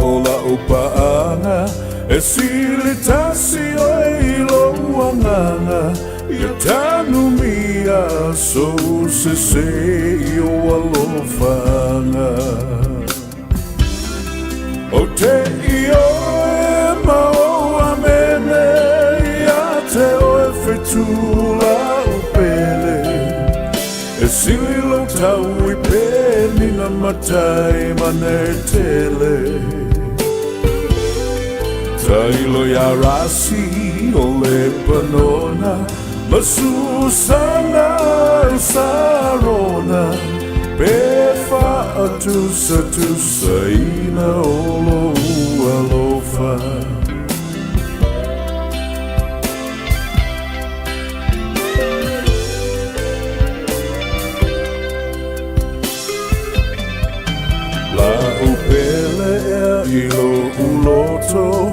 o la upaanga E sili tasi o e lo wanganga Ia tanu mia so se se I o alofanga O te io e mao a mene Ia te o e whetula upele E sili lo tau I peni na matai mane tele Tailo ya rasi o le panona Masusana sarona Pefa atusa tusa ina olo alofa La upele e ilo uloto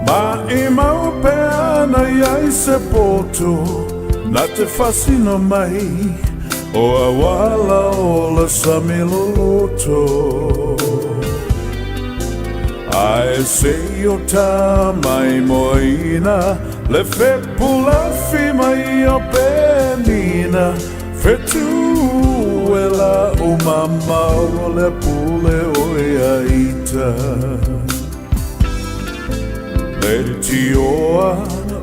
Ma I maupea na iai se poto Na te fasino mai O awala o la samiloloto Ai se o ta mai moina Le fepula fi mai o penina Fetu e la o mama o le pule o ia ita Le tioa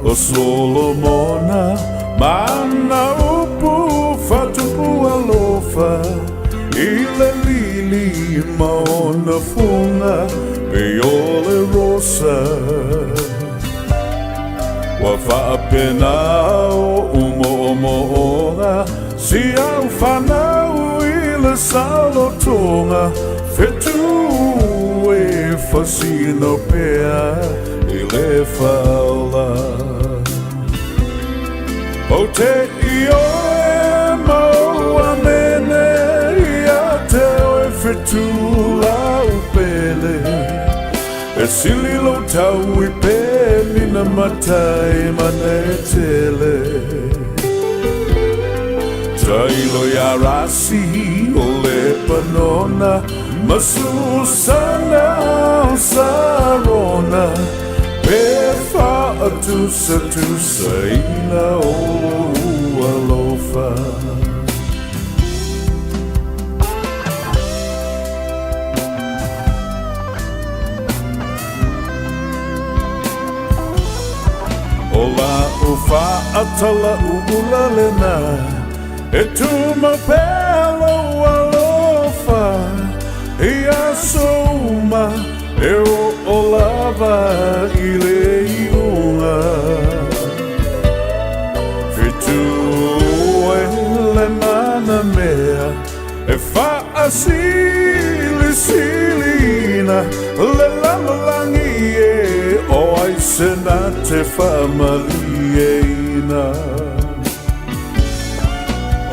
o Solomona Mana upu fatupu alofa Ile lili maona funga Peole rosa Wa whaapena o umo-omo-onga Si au whanau ile salotonga Fetu e fasino pea Ile faula O te io e maua mene Ia te o e whetula upele E sili lo tau I peni na matai mane tele Tailo ya rasi o le panona Masusana o sarona Pefa atusa tusa ina o alofa Ola ufa atala ugulalena E tuma pelo alofa Ia soma E o lava I le iunga Fitu e le mana mea E wha asili silina Le lamalangi e O aisena te whamali e ina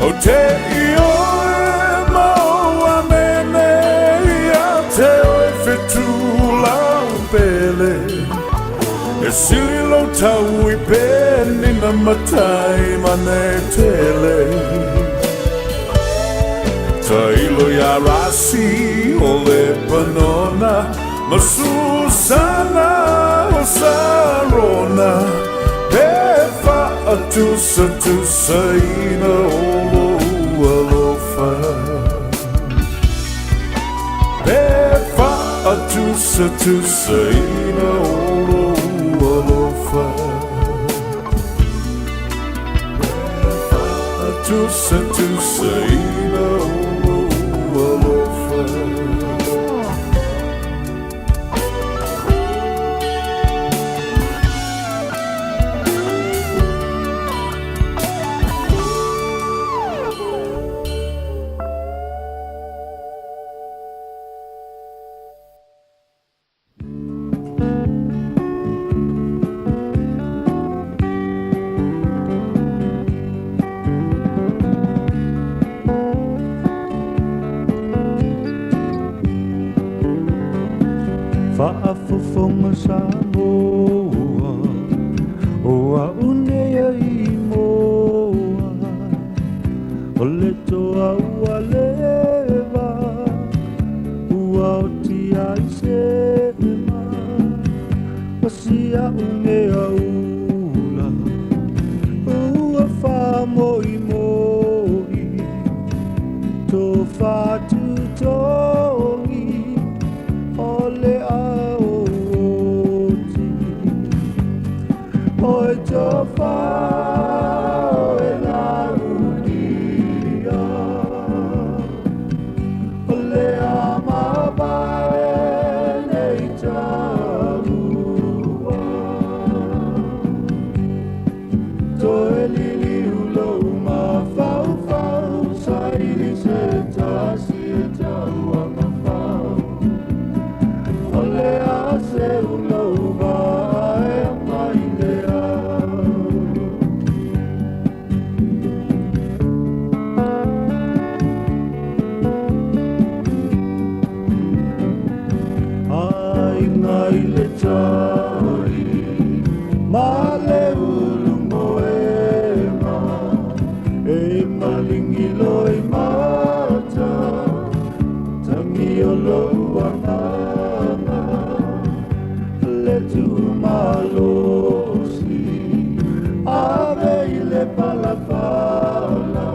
O te io e maua mene Ia te o e whetula upele E sili lo tau I peni na matai mane tele Tailo ya rasi o le panona Masusana o sarona Pefa atusa tusa ina olo alofa Pefa atusa tusa ina olo alofa Pefa atusa tusa ina olo alofa
Whaafofonga Samoa O a unea I mo
ti ai sema Pasia unge aula Ua wha moi moi Tō whātu tongi Ole a oti Oi tō whao e la unia Ole a mabae nei tāua Tō e lili ulo ma whau whau Sairi se tasi e taua ma whau Ole a se ulo vai a mai lea Ai ngai le tai Ma le ulu moema E malingi loi mata Tangi o loa mana Le tu malosi Ave i le palapala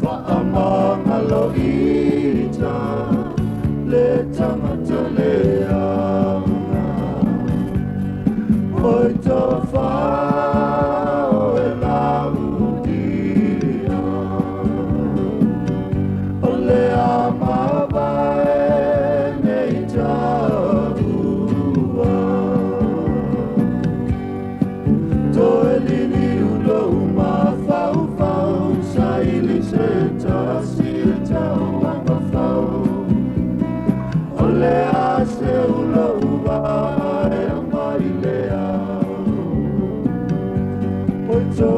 Whaamanga loita Le tamata le anga Oi tō whao e la udia Ole a mawae nei tāua Tō e lili ulo ma whau whau Saili se tasi e taua ma whau Ole a se ulo vai a mai lea Oi tō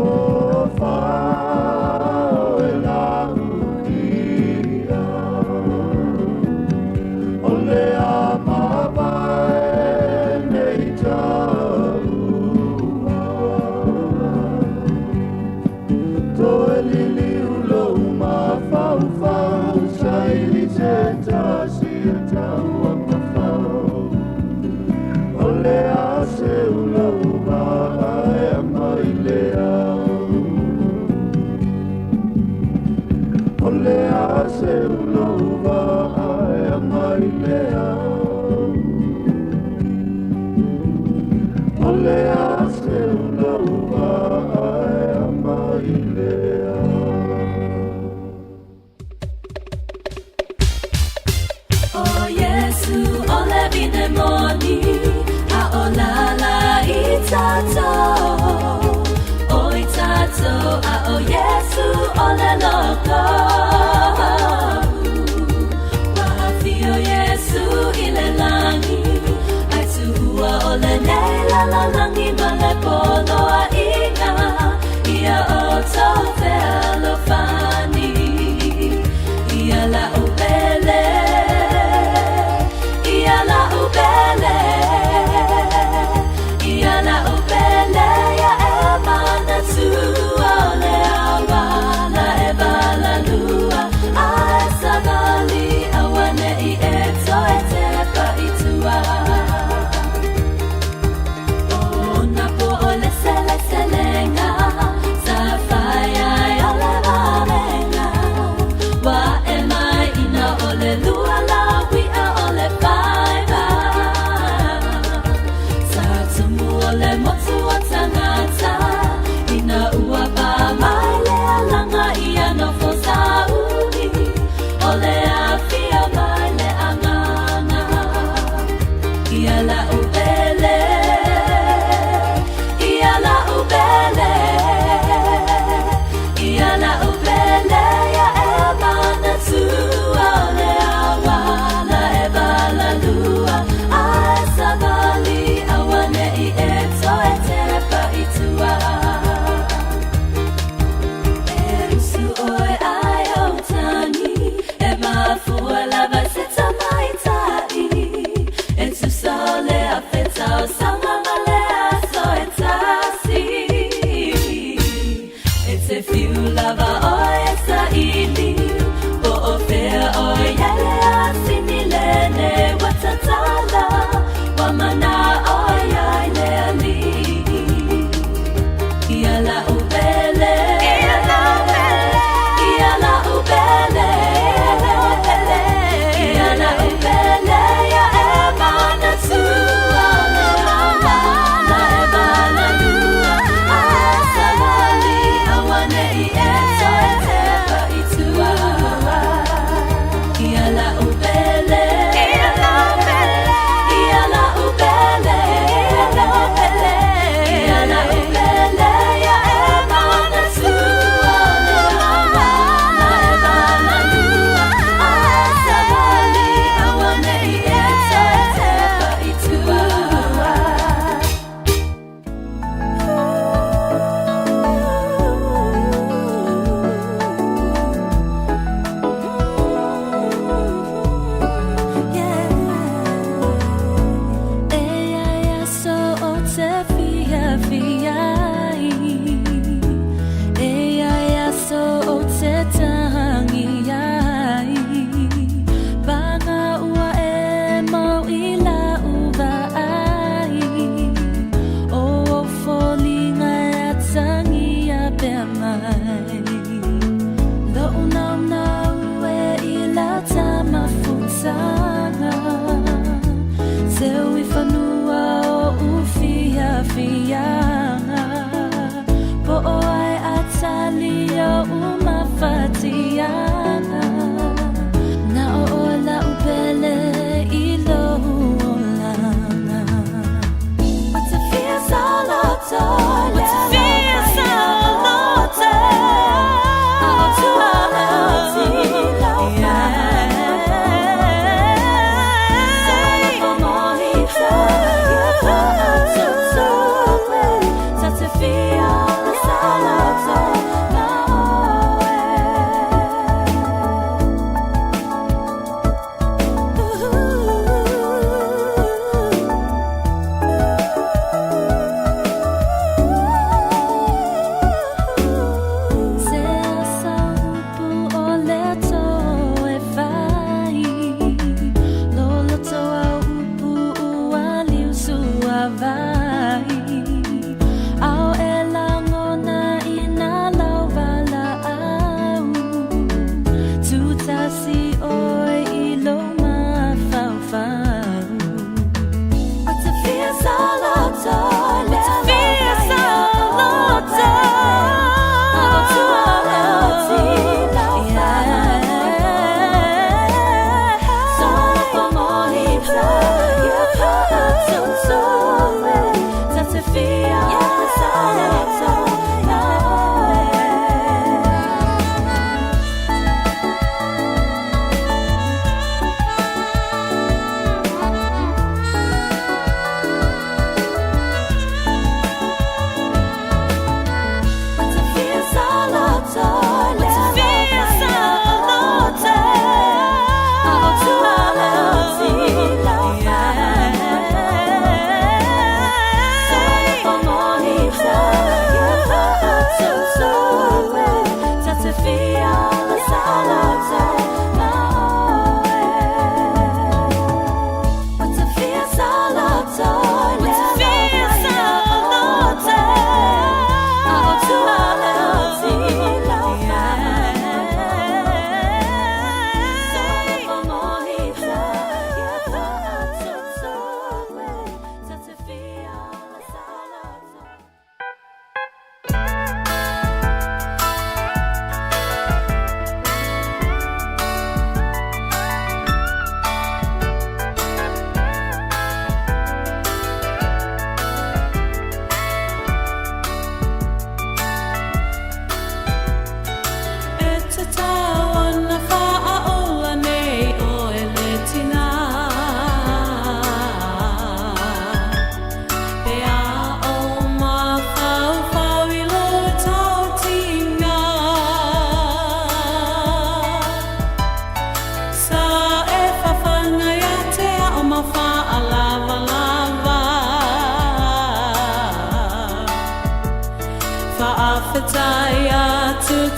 whao e la udia Ole a mawae nei tāua Tō e lili ulo ma whau whau Saili se tasi e taua ma whau Ole a se ulo vai a mai lea Ole a se ulo vai a mai lea Ole a se ulo vai a mai lea
Oh Yesu, ole vine moni, a olala i tato. Oi tato, a o Yesu, ole loko. Wahafio Yesu ile langi, ai tuhua ole nei la la langi male polo a inga, ia o tofe alofani, ia la ubele. Ole awa la eva la lua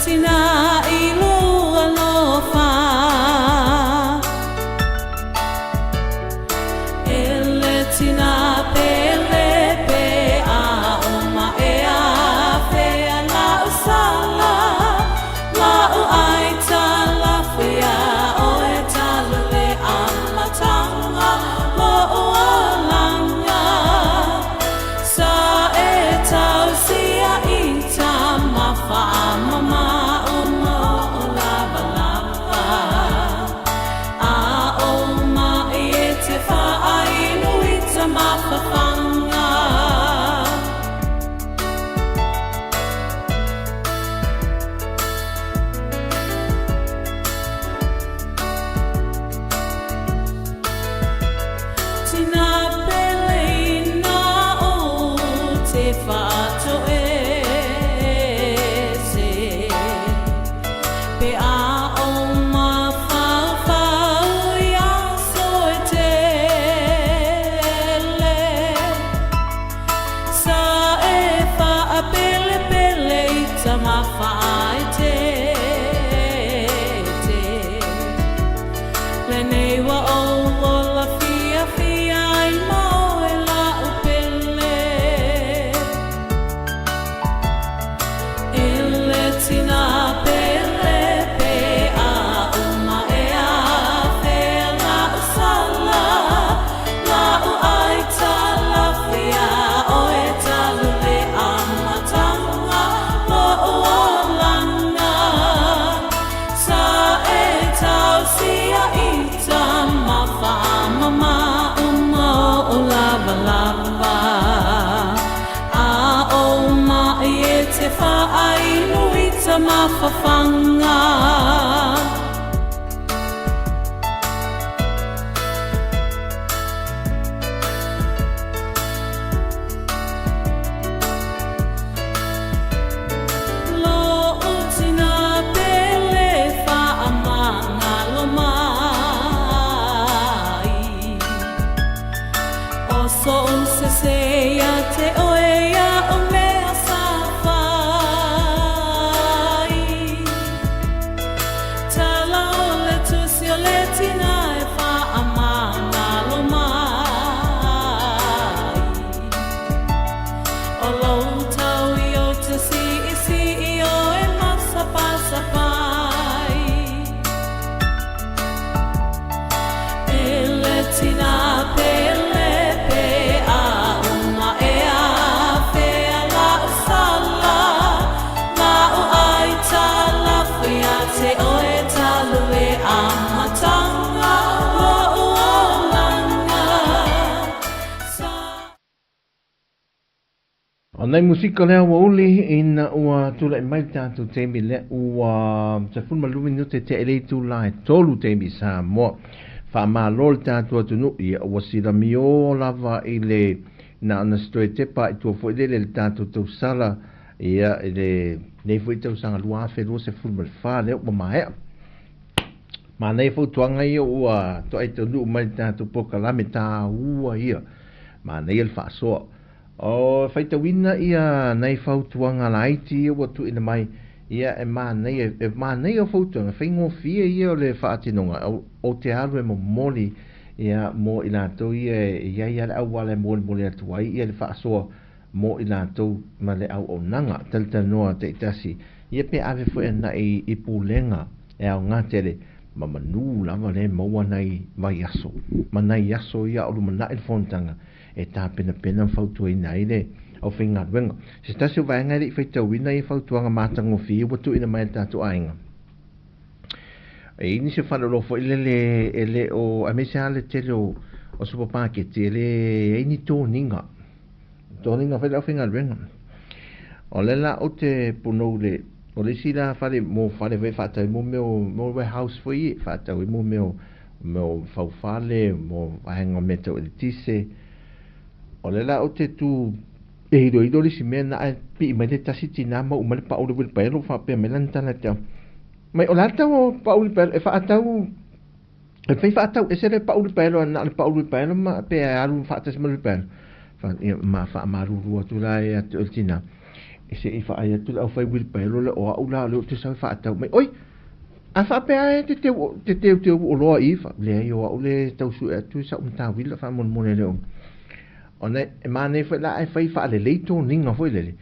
tina ilu alofa ele tina pele pe a uma ea fe la usala la uaita la fia o etalule amatanga lo ualanga sa etausia ita mafa mama uma lava lava a oma ete fa ainu ita mafa fanga tina pele ina o te whāto se pe a o ma whawhau ia so e tele sa e wha pele pele i ta ma whaai te le nei wa o la fia fia i mau e la upele ele tina pele pe a uma e a fe la usala la uaita la fia o e talule amatanga lo ualanga sa e tausia ita mafa mama uma o lava lava a oma e te wha ainu ita mafa fanga lo utina pele wha amanga lo mai o so se se ia te oe ia o mea sa whai tala o le tusi o le tina e wha amanga lo mai o lo tau i o te si i o e masa pasa pai ele tina pele pe a uma e a fe la usala la uaita la fia te o e talue amatanga lo ualanga sa
O nei musika lea ua uli ina ua tula i mai tātou teimi le ua te fulma lumi nute te elei tula e tolu teimi Sāmoa. Whamālol tātou atunu ia ua silami o lava i le na ana stoe tepa i tua fo ile le tātou tau sala ia i le nei fo i tau sanga lua afe lua se fulma le wha leo ua mahea. Ma nei fo tuanga ia ua to ai tau nuu mai tātou poka lame tā ua ia. Ma nei el wha soa. O whaita wina ia nei whautuanga laiti ia watu ina mai ia e mānei o whautuanga whaingo fia ia o le whaatinonga o te aru e mo moli ia mo i lātou ia ia le au wale moli atuai ia le whaasoa mo i lātou ma le au o nanga talita noa te itasi ia pe ave fo e na i pūlenga e au ngā tere ma manu lava le maua nei mai aso ma nei aso ia o lumana il fontanga e tā pena whautua i nei le au whinga ruenga. Se tasi o vaenga ri whaitau ina i whautuanga mātango whi watu ina mai tātu ainga. E ini se whanarofo i le o amese ale tele o supermarket e le ini tōninga. Tōninga whaile au whinga ruenga. O le la o te punou le o le sila whare mo whare wei whatau mo meo warehouse fo i whatau i mo meo whauwhale mo wahenga metau e tise. O le la o te tu e hiro li si mea na e pi mai le tasi tina ma umale pa ule wil paelo wha pia me lantana te au. Mai o la tau pa ule paelo e wha atau e whai wha atau e se le pa ule paelo na le pa ule paelo ma pe e alu wha atas ma ule paelo. Ma wha amaru rua tu la e atu el tina. se I whaai atu au whai wiri pēlo le o au la leo te sau whaatau mai. Oi, a whapea te o loa I wha. Le ai o au le tau su e atu sa umta wila wha mon mone leo. O nei, e maa nei whai la ai whai wha le leito ninga whai lele.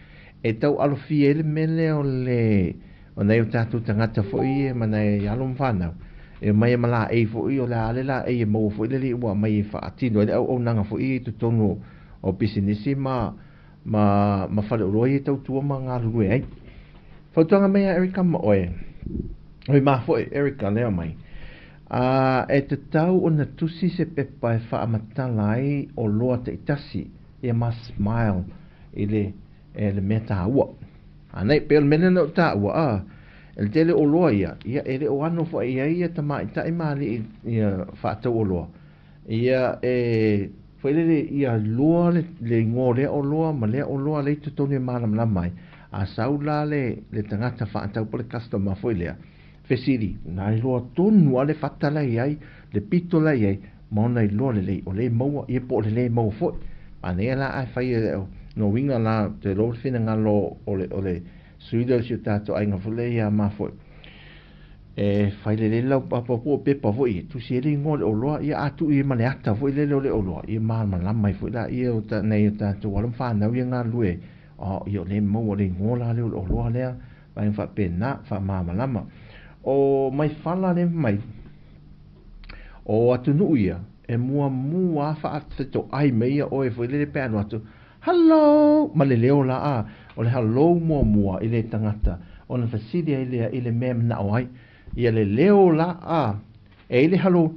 E tau alo fiele me leo le... O nei o tātou tangata whai e manai alum whanau. E mai mala e whai o le ale la e mau whai lele ua mai e wha atino. E au nanga whai tu tonu o bisinisi ma whale uroi e Tautua ma ngā rurue ai. Whautuanga mea Erika ma oe. Oi ma whoi Erika leo mai. E te tau o na tusi se pepa e wha amatala ai o loa te itasi. E ma smile i le mea tā ua. Anei pēl mene na o tā ua. El tele o loa ia. Ia ele o ano whai ia ta mai ta imali ia whaatau o loa. Ia whaelele ia loa le ngore o loa, ma lea o loa le tutone malam la mai. A sau la le tangata whaatau pole customer whaelea. Fesiri, nai loa tonu ale whatala iai, le pito la iai, mauna I loa le o le maua, ia po le maua fwoi. Ma nea la ai whai no winga la, te lor whina ngā lo o le suida si o tātou ai ngā whule ia ma fwoi. Whai le lau papapu o pepa fwoi, tu si ele ngore o loa, ia atu I male ata fwoi le o loa, ia maa malamai fwoi la, ia o nei o tātou walam whanau ia ngā lue, ia o le maua le ngola le o loa lea, vai ngā pena, wha maa malama. O mai whala le mai, o atu nuia, e mua wha atu ai meia o e fwoi le peano atu, hello, ma le leo la a, o le hello mua I le tangata, o na fasidi I le mea na o ai, ia le leo la a, e le hello,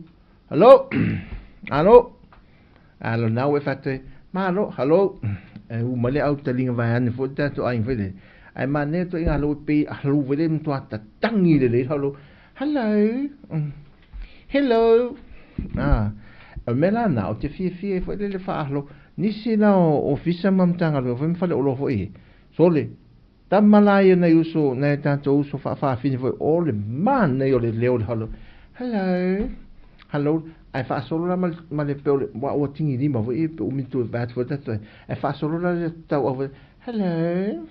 alo nau e fate, ma hello, e ma le au talinga vai ane fwoi tatu ai fwoi ai mane to inga lo pe halu vele mtu ata tangi le hello mela na o te fie fo le fa halo nisi na ofisa mamtanga lo fo mfale o lo fo I sole tamala na yuso na tanto uso fa fini fo o le man na yo le leo hello ai fa solo la ma le pe o tingi ni ma fo I o mitu bat fo tato ai fa solo la ta o hello.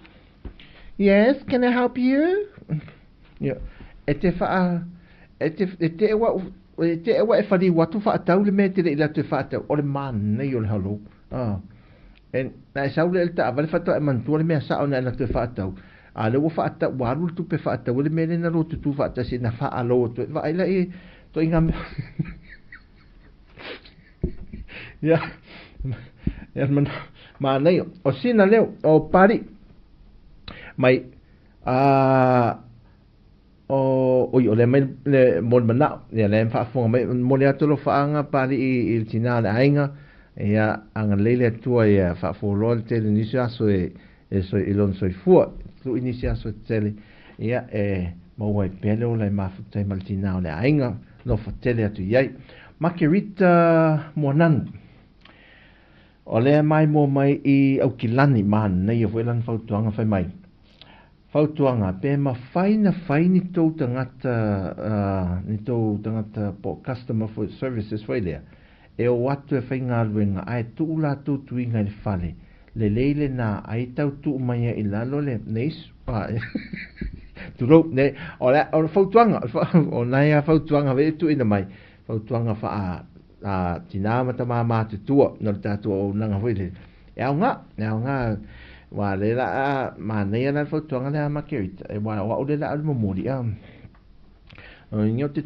Yes, can I help you? Yeah. Ete wa e whari watu whaatau le mea te ila te whaatau. O le man nei o le halo. En na e saule el ta avale whaatau e mantua le mea sao na ila te whaatau. A le wa whaatau, waru tu pe whaatau le mea le na rotu tu whaatau si na whaalo o tu. Wa ila e to inga mea. Ya. Ya ma nei o sina leo o pari. Mai o le mai le mon mana ya le fa fo mai mo le atolo fa anga pali I tina le ainga ya anga lele tua ya fa fo rol te inicia so so ilon so fu tu inicia so tele ya mo wai pelo le ma fu te mal tina le ainga no fa tele atu yai makirita monan o le mai mo mai I au kilani man nei o velan fa tuanga fa mai Fautuanga, pe ma whai ni tō tangata po customer for services whai lea. E o watu e whai ngā ruenga, ai tū la tū tuinga I whale. Le leile nā, ai tau tū mai I lalo le, neis, tūrou, ne, o fautuanga, o nai a fautuanga vei tū ina mai. Fautuanga wha tinamata mā te tua, no tātua o nanga whai le. E au ngā, wa le la ma nei na fotonga le makirita e wa le la mo mori nyo te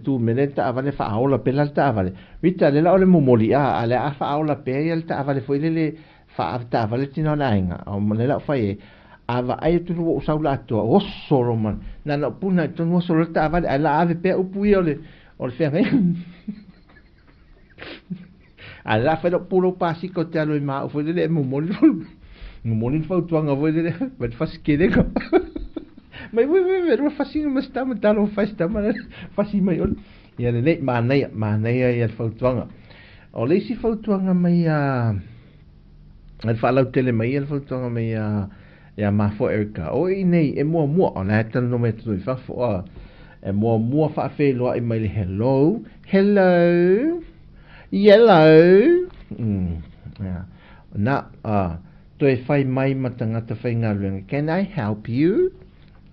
tu meneta avale fa aula pelata avale vita le la mo mori ale a fa aula pe el ta avale foi le fa ta avale tino na inga o le la fai ava ai tu o saula to o solo man na no puna tu no solo ta avale ala ave pe o pui o le fe alla fa puro pasico te lo ma foi le mo moli fautuanga voi le met faskede ko mai we fasinga masta talo fasta ma fasi mai ol ya le ma nei ya fautuanga o le si fautuanga mai al falau tele mai al fautuanga mai ya ma fo Erika o nei e mo ona tan no metu fa fo e mo fa fe lo I mai hello yellow ya na Toi whai mai ma tangata whainga luenga. Can I help you?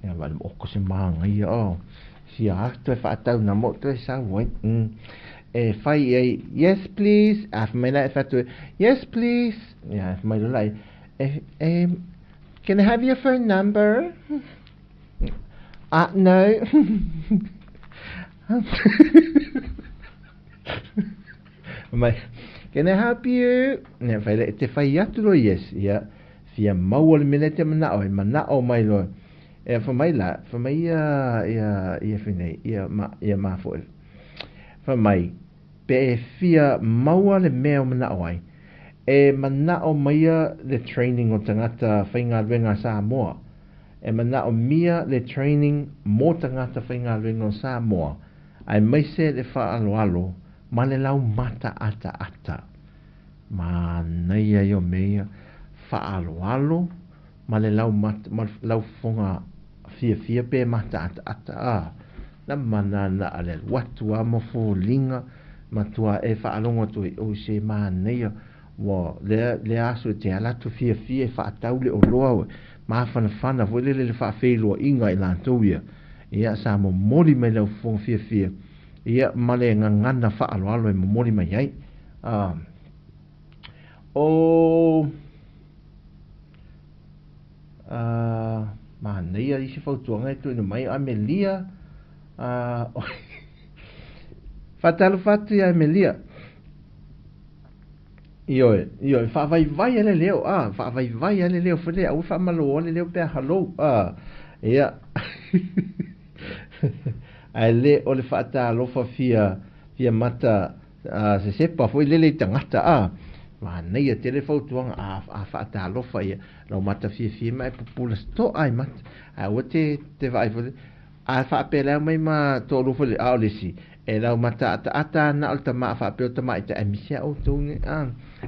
Ia wale mo ko se maanga ia o. Sia ak toi whaatau na mo toi sa wai. Whai ei, yes please. Mai lai whatu, yes please. Ia mai lai. Can I have your phone number? No. Mai, can I help you? Ia whai lai te whai atu lo yes. Ia, fia maua le mene te manao mai lo. Ia whamai la, whamai ia whinei, ia mafo. Whamai, pe e fia maua le mea manao ai. E manao maia le training o tangata whainga luenga Sāmoa. E manao mia le training mo tangata whainga luenga Sāmoa. Ai maise le wha alo, ma le lau mata ata. Ma neia yo mea wha alo, ma le lau mata, ma lau fonga fia pe mata ata. Na mana na ale watu amo fo linga, ma tua e wha alonga tu o se ma neia. Wa le aso te alatu fia fa taule o loa ma fana vo le fa felo inga i lantoia ia sa mo moli me le fon fia ia male ngana fa alo e moli mai ai ma neia i se fautuanga e tu ino mai Amelia fatalo fatu ia Amelia Io fa vai ele leo fa vai ele leo fele au fa malo ele leo pe halo ia ele o le fa ta lo fa fia mata se sepa foi lele tangata ma nei te le fotuanga fa ta lo fa ia lo mata fia mai popula sto ai mat o te vai fa pe la mai ma to lo fele a lesi e lau mata ata na alta ma fa pe ta mai ta emisia o tu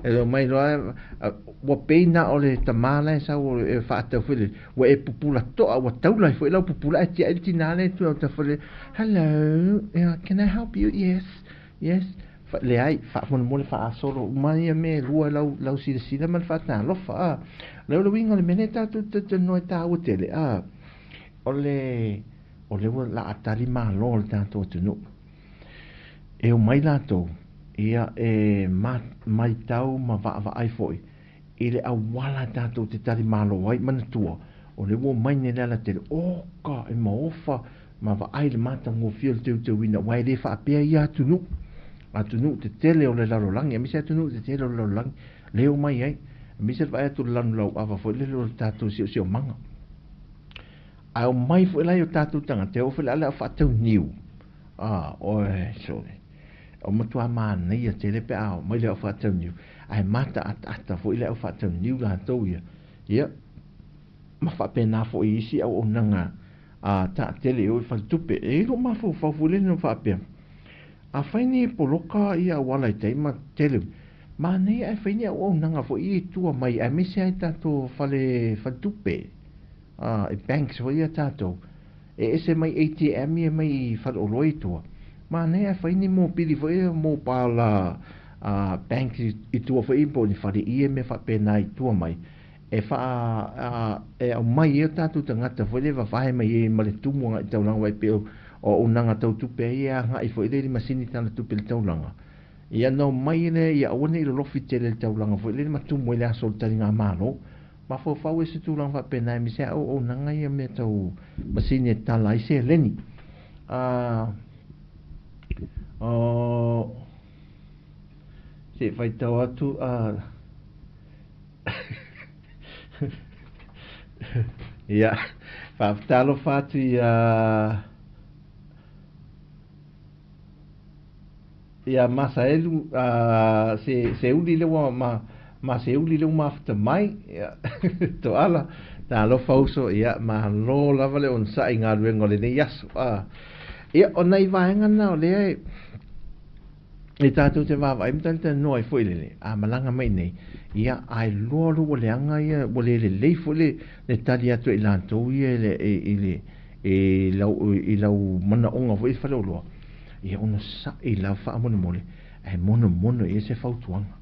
e lo mai lo wa peina o le tamala sa o e fa ta fele wa e popula to wa taula foi lau popula e ti tinale tu ta fele hello can I help you yes le ai fa mo le fa solo mai me lua lau si man fa ta lo fa lo winga le meneta tu no ta o tele o le la atali ma lo tanto tu no e o mai lato ia mai tau ma va ai foi ile a wala tato te tali malo wai manatua o le wo mai ne la te o ka e ma ofa ma va ai le mata ngo fiel te wina wai le fa pe ia tunu te tele o le laro langi mi se tunu te tele o le laro langi le o mai ai mi se vai tu lan lo ava foi le lo tato si o manga ai o mai foi la o tato tanga te o foi la fa tau niu so o matua mana ia te le pe ao mai le o fa tau niu ai mata ata foi le o fa tau niu la to ia ma fa pena fo isi au nanga ta tele o fa tupe e lo ma fo le no fa pe a faini poloka ia wala te ma tele ma nei ai faini o nanga fo i tua mai a mi se ta to fale fa tupe e banks fo ia tato e ese mai ATM ia mai fa o loitua ma nei ai faini mo pili fo ia mo pala bank i tua fo impo ni fa i me fa pena i tua mai e fa e o mai e tatu tangata fo le va vai mai e male tumu i tau langa wai pe o unanga tau tupe ia nga i fo i le masini tana tupe le tau langa ia no mai le ia one i lofi tele le tau langa fo i le matumu i le asol tali ngā malo ma fo fau e se tu langa fa pena mi se o nanga ia me tau masini tala i se leni se fai tau atu ia fa talo fatu ia masa elu se uli le wa ma se uli le ma fta mai to ala ta lo fauso ia ma lo lava le on sa inga luengo le yasu ia ona i vaenga na le e tatu te vava im tanta noi foi le malanga mai nei ia ai lo le anga ia le le foi le tali atu i lanto ia e lau mana onga foi fa lo ia ona sa i lau fa mono mole ai mono e se fautuanga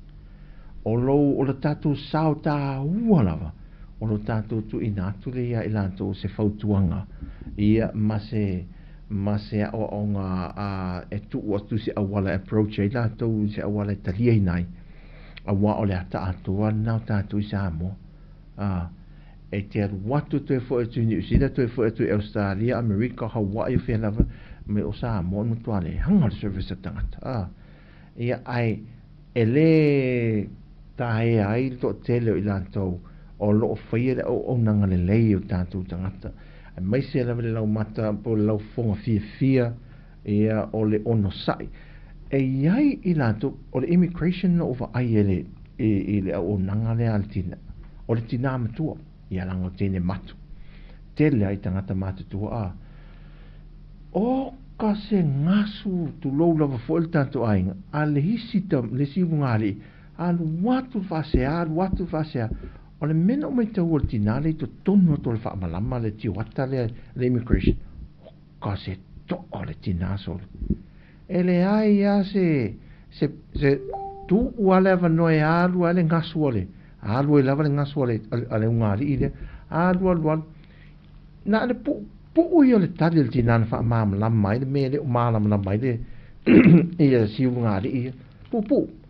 o le tātou sao tā ua lava, o lo tātou tu ina atu le ia i lātou se fautuanga, ia ma se o ngā e tu atu se awala approach i lātou se awala talia inai, a wa o le ata atua nau tātou i Sāmoa, e te aru watu tu e fo e tu New Zealand, tu e fo e tu Australia, Amerika, Hawaii, whea lava, me o Sāmoa, no tuale, hanga le service a tangata, ia ai, e le tae ai to tele i lātou o loo whaia o nanga le lei o tātou tangata mai se lava le lau mata po le lau fonga fia ia o le ono sai e iai i lātou o le immigration no over ai ele i le o nanga le altina o le tina matua ia lango tene matu tele ai tangata matatua o ka se ngasu tu lou lava fo il tātou ainga a le hisita le siwungari alu watu fasea o le mena o mai tau o le tinale to tonu to le whaamalama le tiwata le immigration ka se to o le tinasol e le ai a se tu ua leva noe alu ale ngasu ole alu e lava le ngasu ole ale ungari ile alu na le pu ui o le tali le tinana whaamamalama mai le me le umalama mai le ia siwungari ia pu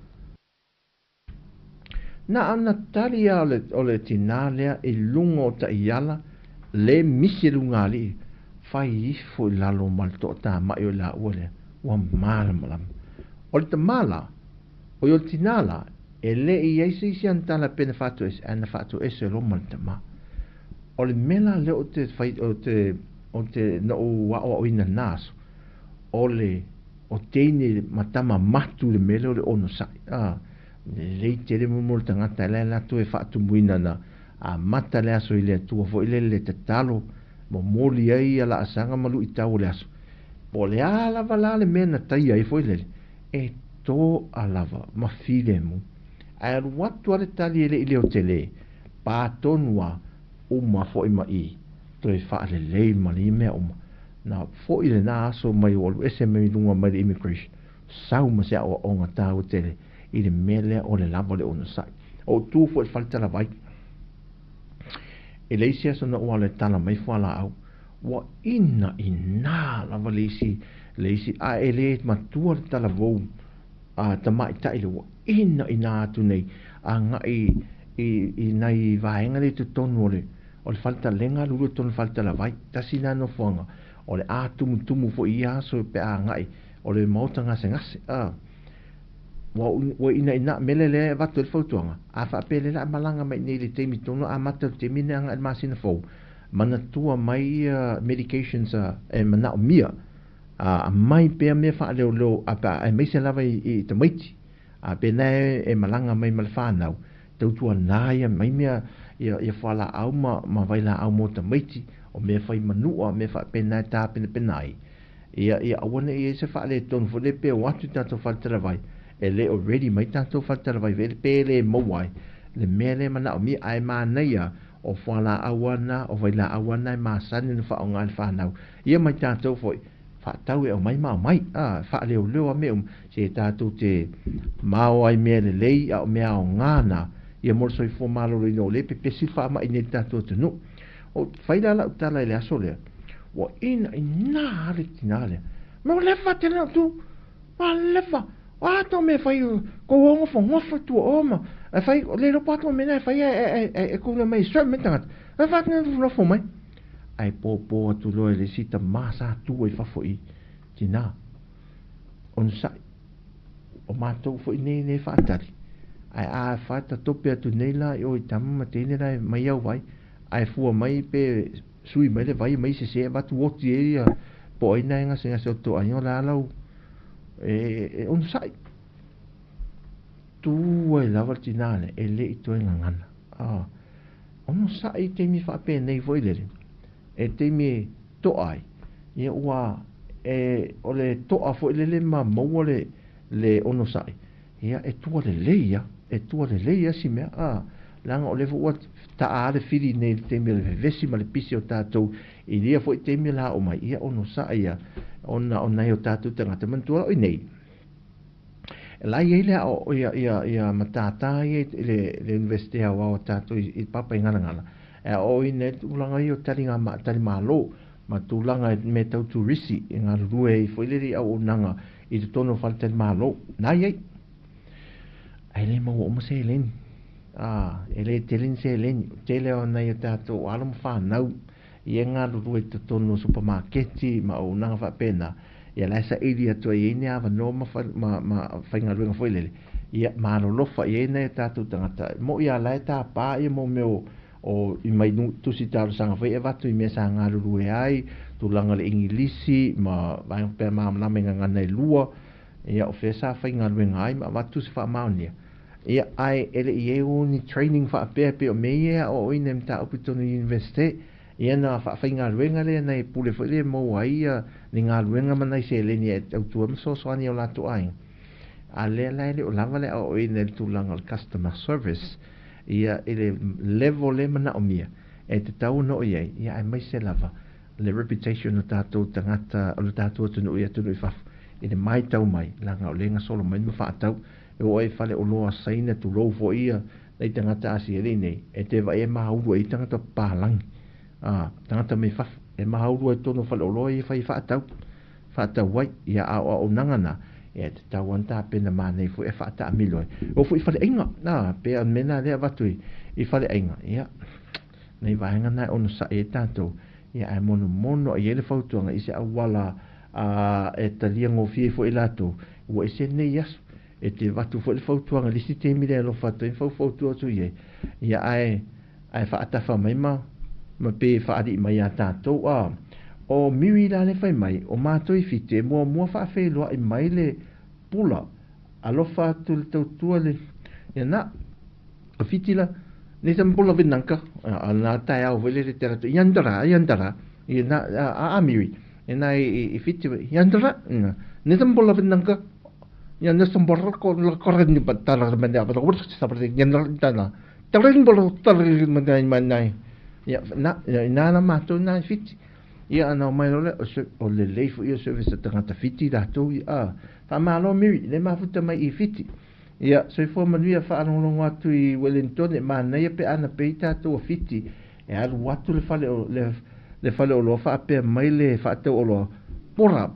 na ana tali o le tinalea i lungo ta iala le misi lungali fai ifo i lalo malto ta mai o la ule wa malam o le tamala o yo tinala e le i eisi si antala pene fatu es ana fatu es lo maltama o le mela le o te fai o te no wa o ina nas o teini matama matu le melo le ono sai le tere mo tangata le la tu e fatu muina na a mata le aso ile tu fo ile le te talo mo moli ai ala asanga malu i tau le aso po le ala vala le mena tai ai fo ile e to alava ma file mu ai watu ale tali ile o tele pa tonua uma fo ima i to e fa le le mali me uma na fo ile na aso mai o ese me lunga mai immigration sau ma se o nga tau tele i le mele o le lava le ono sai o tu fo e falta la vai e leisi aso na ua le tala mai whala au wa ina lava leisi a e le matua le tala vou a tamai taile wa ina atu nei a ngai i nai vaenga le tu tonu o le falta lenga lulu tonu falta la vai tasina no fonga o le a tumu fo i aso pe a ngai o le mauta ngase wa ina mele le vatu le fautuanga a fa pele la malanga mai nei le temi tono a mata le temi nga al masina fo mana tua mai medications e mana mia a mai pe me fa le lo a pa e me se lava i te maiti a pe nei e malanga mai malfa nau tautua nai mai mea ia fala au ma vai la au mo te maiti o me fai manua me fa pe nei ta pe nai ia awana ia se fa le ton fo le pe watu tanto falta la vai e le already mai tanto falta vai vele pele mowai le mele mana o mi ai manaia o fala awana o vai la awana ma sanin fa ongal fa nau ia mai tanto foi fa tau e o mai fa le o me se tanto te mau ai mele lei o me o ngana ia mo so fo malo no le pe si fa ma in tanto no o fai la tala le asole o ina le tinale mo le fa tele tu ma le fa to me fai ko wongo fo ngofa tu oma e fai le lo pato me na fai e ko le mai stra mentat e fa ne no fo mai ai po tu lo le sita masa tu e fa fo i tina on sai o mato fo ne fa tari ai a fa ta topia tu nei la o tam te ne la mai au vai ai fu mai pe sui mai le vai mai se va tu o ti po ina nga se so to anyo la lau e on sai tu e lava tinale e le ito ngana on sai te mi fa pe nei voi le e te mi to ai e ua e o le to a fo le ma mo le ono sai ia e tu le leia si me langa o le fo ta ale fili nei te mi le vesi ma le pisi o tatou i lia fo te mi la o mai ia ono sai ia ona o tatou tangata mantua o nei la ye le o ia matata ye le investia wa tatu I papa ngana o ine tulanga I o taringa ma tari malo ma tulanga me tau turisi nga rue I foileri au nanga I te tono falta malo na ye ai le mo mo se len ele telin se len tele o na ye tatu alum fa nau ia nga rue te tono supermarketi ma o nanga fa pena ia la sa idia to ye ne ava no ma fainga rue nga foilele ia ma lo lofa ye ne tatu tangata mo ia la ta pa ia mo meu o I mai tu si taru sanga fai e watu I mea sa ngā rurue ai tu langa le ingilisi ma vai pe ma na me ngana lua ia o fe sa fai ngā rurue ngai ma watu si wha maonia ia ai ele I e ni training wha pe o mea o inem ta opitonu universite ia na wha fai ngā rurue ngale nei pule fai le mo ai ni ngā rurue ngama nei se le ni e au tua mso soani o lato ai a le o langa le o inem tu langa customer service ia ele level le mana o mia e te tau no ia ai mai se lava le reputation o tātou tangata o tātou tunu ia tunu I whaf ine mai tau mai langa o lenga solo mai ma whaatau e o e whale o loa saina tu rou fo ia nei tangata asi ele nei e te wa e mahauru e tangata pālang tangata me whaf e mahauru e tono whale o loa I whai whaatau wai ia o nangana e te tau anta pena mānei fu e whaata amiloi o fu I whale inga pe an mena lea watui I whale inga ia nei vahenga nai ono sa e tātou ia ai mono I ele whautuanga I se awala e talia ngofie fu I lato ua I se nei yasu e te watu fu I whautuanga lisi te mire alo whatu I whautua tu ia ia ai whaata whamaima ma pe whaari mai a tātou o miwi la le fai mai o mātou I fite mua whaafei loa I mai le pula alofa atu le tautua le ia na o fiti la ne tam pula vinanka na tai au vele le tera yandara ia na a miwi e na I fiti yandara ne tam pula vinanka ia ne som borro ko la korren ni batala mende apa ko sa pare yandara tana tarin bolo tarin mende manai ia na mātou na fiti ia ana mai ole o le leifu ia service tangata fiti da to fa malo mi le mafuta mai I fiti ia so fo manuia fa ano longa tu I Wellington e mana ia pe ana peita to fiti e alu watu le fale o lo fa pe mai le fa te o lo pura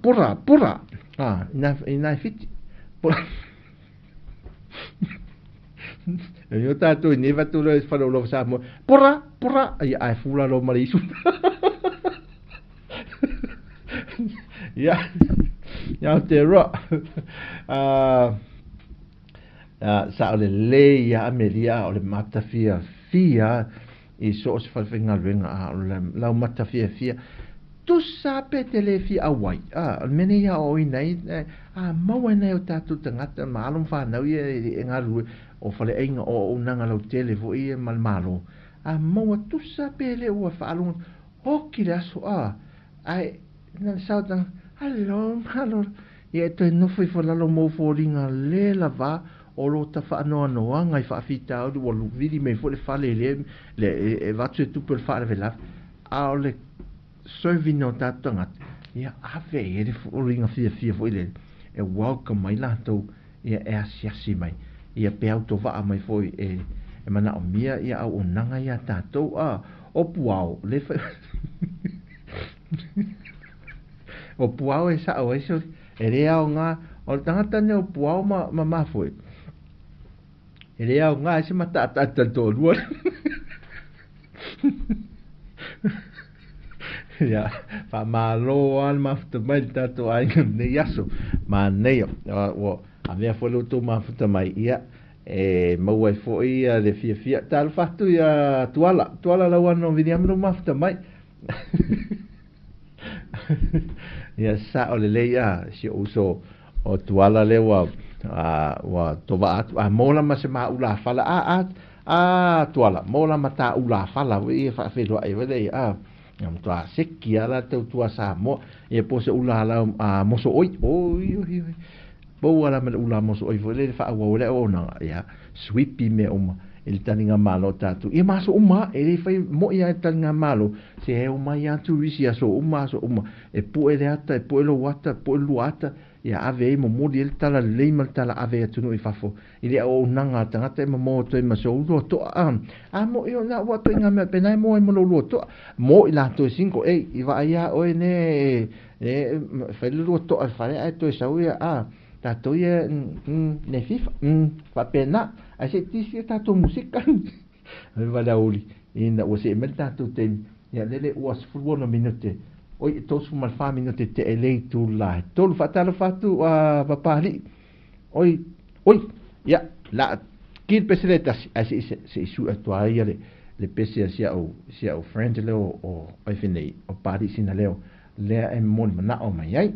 ina fiti pura io tato ni va tu le fale o lo sa mo pura ia ai fula lo malisu ya te ro sa ole le ya amelia ole mata fia I so se falfenga venga la mata fia tu sape te le fia awai mene ya o inai mau nei o tatu tangata malum fa na ia ngaru o fale ainga o nanga lo tele vo ia mal malo mau tu sape le o fa alun hoki la so ai na sauta hello ia te no foi fo lalo mo fo ringa le lava o lo ta fa no ngai fa fita o lu vidi me fo le fale le va tu per fare vela le servino tatonga ia ave e fo ringa fia fo ile e welcome mai lato ia e asiasi mai ia pe auto va mai foi e mana o mia ia au nanga ia tato o puao le o puao e sa o eso e rea o ngā o tangata ne o puao ma foi e rea o ngā e se mata tō rua ia fa malo al mafuta mai tato ai ne yaso ma nei o a mea foi lo to mafuta mai ia e mau ai foi le fia tal fatu ia tuala la wan no viniam no mafuta mai ia sa o le leia si uso o tuala le wa tova mola ma se ma ula fala tuala mola mata ula fala we fa fe do ai we am to seki ala Tautua Sāmoa e po se ula la moso oi bo ala me ula moso oi le fa wa le ona ia sweepy me il taninga malo tatu e maso e fai mo ia taninga malo se e ia tu risi so uma e po e ata e po lo wata po luata ia ave e mo modi el tala lei mal tala ave atunu I fafo ile o nanga tangata e mo to ma so lo to a mo io na wa to nga me pena mo mo lo to mo ila to 5 I va ia o ne fa lo to al fare ai to sa ia ta to ia ne fifa fa pena a se ti si ta to musica va la uli ina o se melta to te ia lele was fu 1 minute oi tos fu mal fa minute te elei tu la tolu fatalo fatu va pali oi ia la kil peseletas asi se su atuaia le pese sia o friend leo o ai finei o pari sina leo le e mon na o mai ai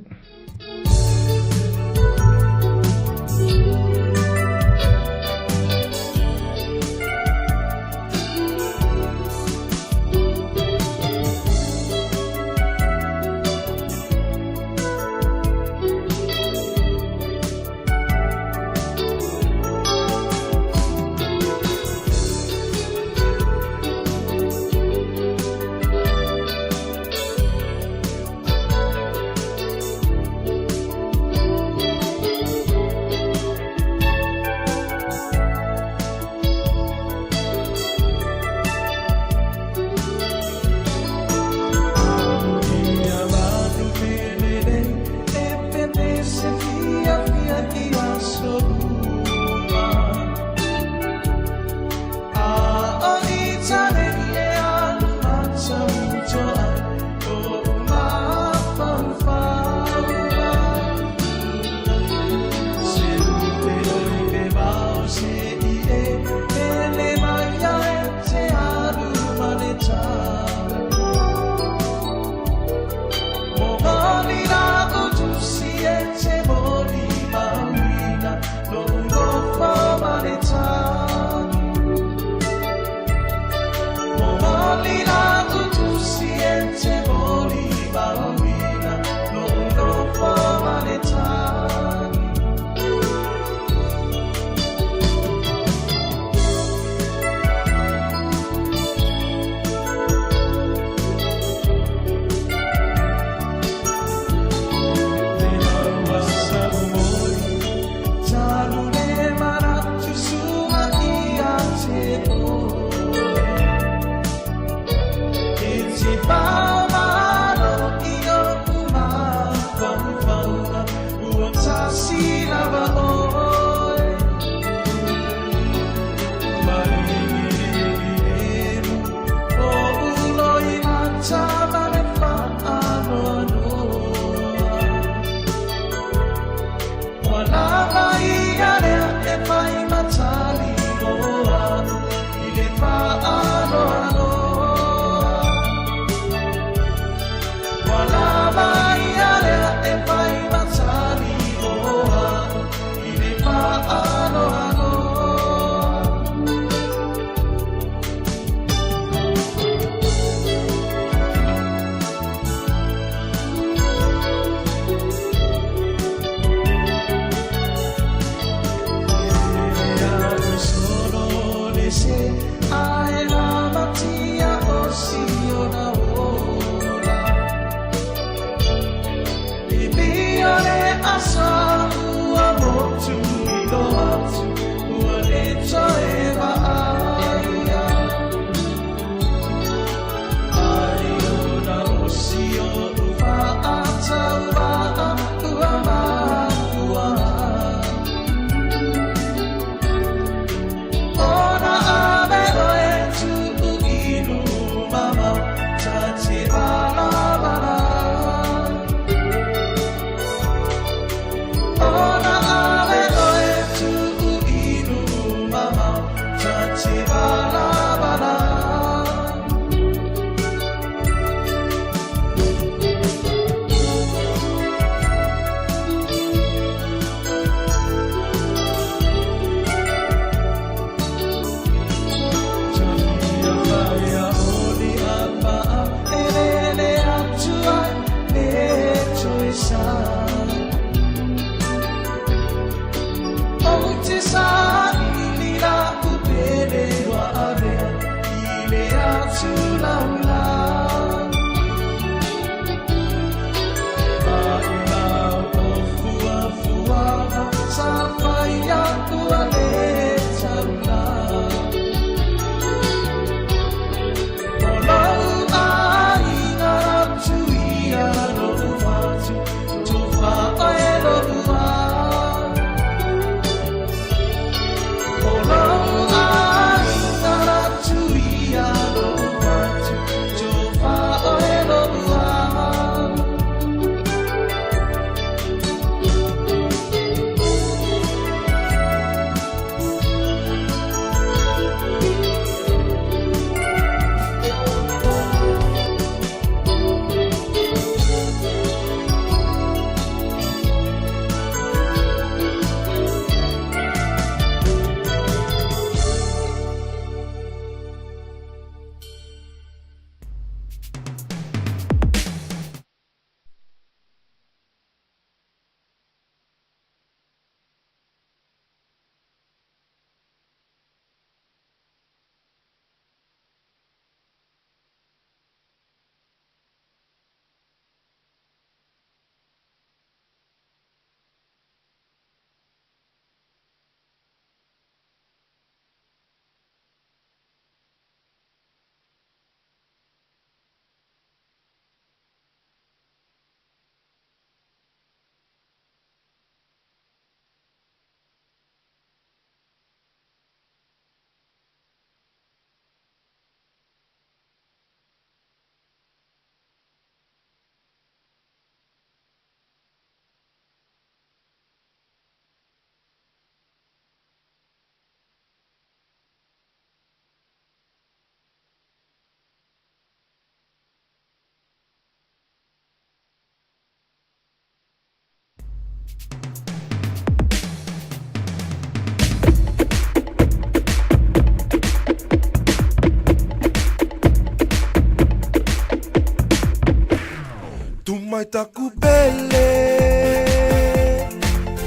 Mai taku pele,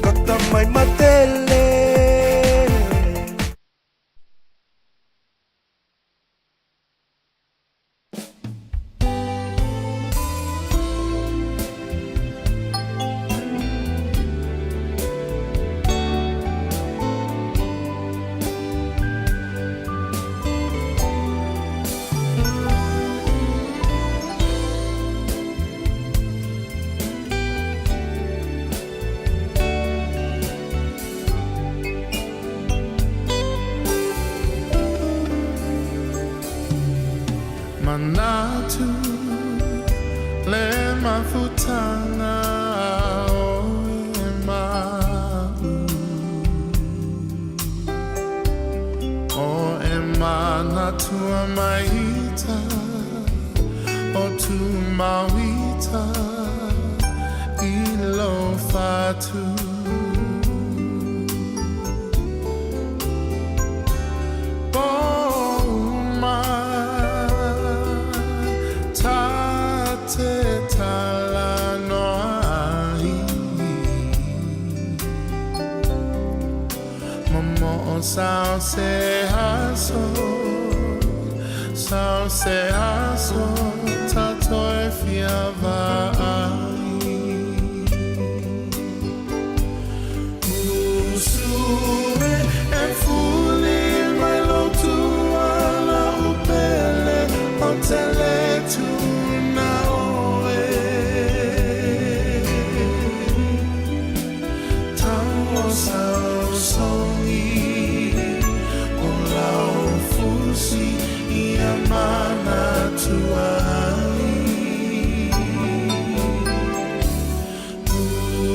kata mai matele.
Manatu le mafutanga o e mau o e manatu maita o tu mawita I lo fatu Sao se haso, tatoi fiava ai. Usue e fuli mai lotua la upele o tele tuna oe. Tamo sao songi Mana tuai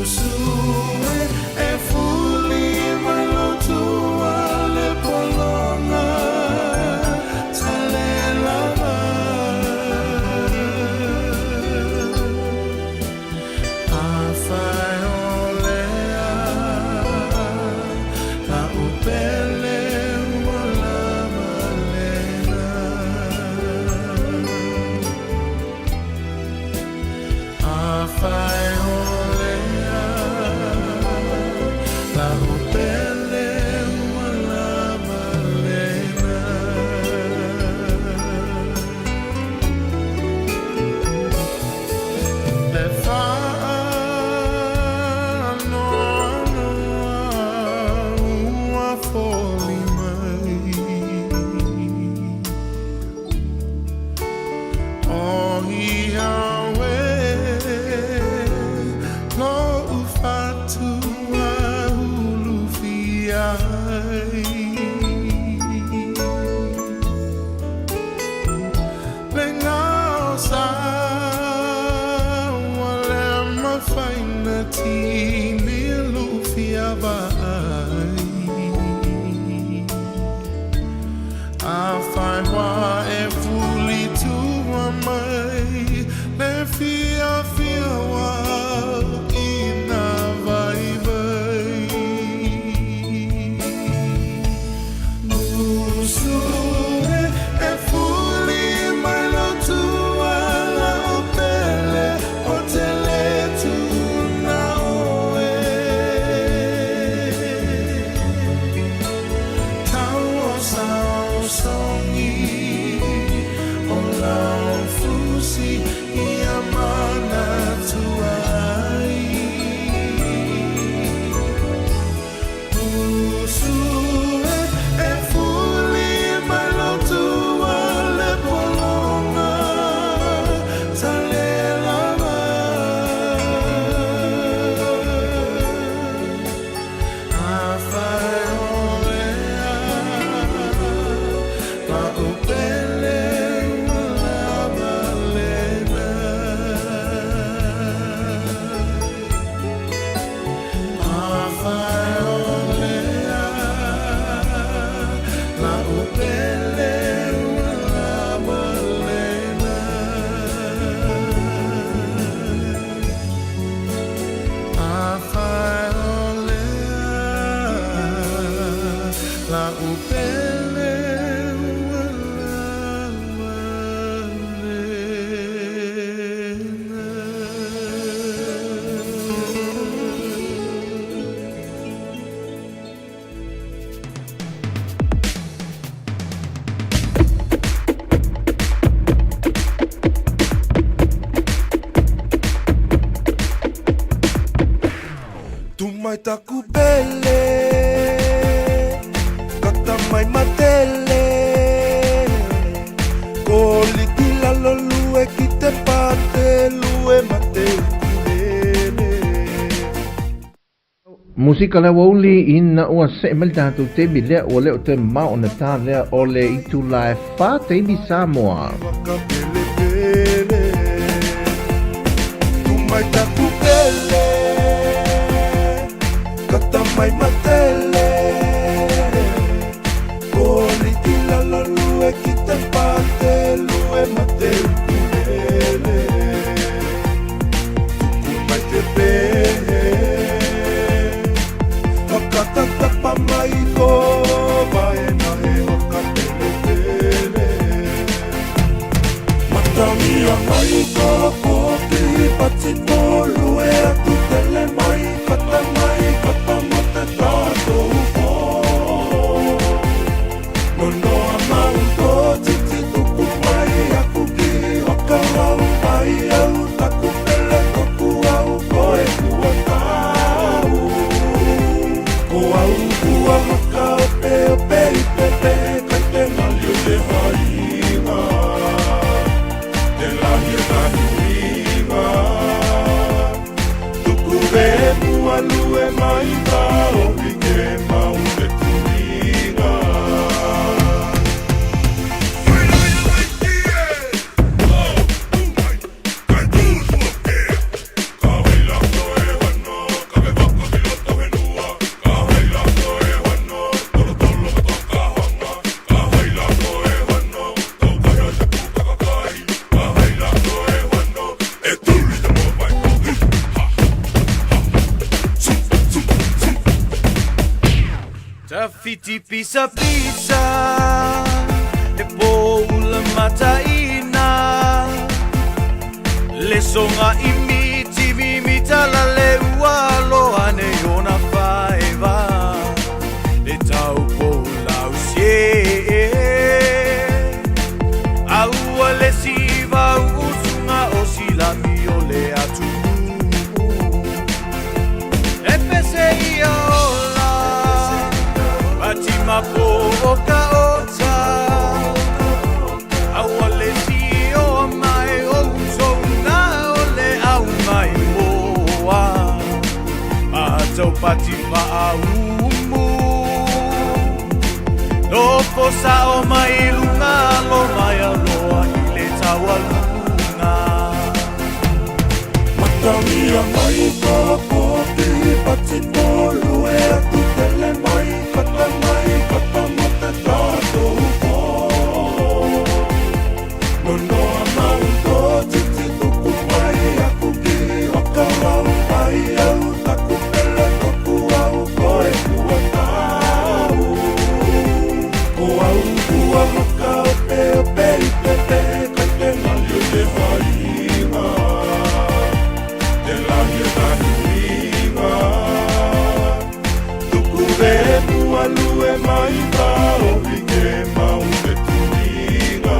Usue e fuli mai lotua le polonga tale lava Afai olea la upele Fai olea la upele wala malena le fa no a foli mai oh Yahweh la upele mai taku pele kata mai matele koli tila lo lue ki te pate lue mate kulele
Musika la wauli ina ua se mel tātou te mi lea o leo te mao na tā lea o le itu lai whā te mi Sāmoa
waka pele pele tu mai taku pele kata mai matele koli tila lo lue ki te pate lue mate kulele tuku mai te pele hakata tapa mai ko vai na he waka pele pele matamia mai ko koki pati ko lue atu tele mai kata mai kata mate tato ko no amau to titi tuku mai aku ki waka au mai au taku pele toku au koe kua tau ko au kua maka ope ope i pepe kai te nalio te hainga te lahi e nahiinga tuku ve mua lue mai ta opi ke mau te tuinga
Tafiti pisa pisa e poula mataina le songa imiti mimita la leua lo ane ona faiva le tau poula usie aua le siva usunga osila mio le atu e pese ia Mapo oka ota awale si o mai o sona ole au mai moa a tau pati pa umu no posa o mai lunga lo mai aloa i le taua lunga
matamia mai ko kote pati polu e atu tele mai kata mai kata mate tato ko no amau to titi tuku mai aku ki waka au mai au taku pele toku au koe kua tau ko au kua maka ope ope i pepe kai te nalio te hainga te lahi e nahiinga tuku ve mua lue mai ta opi ke mau te tuinga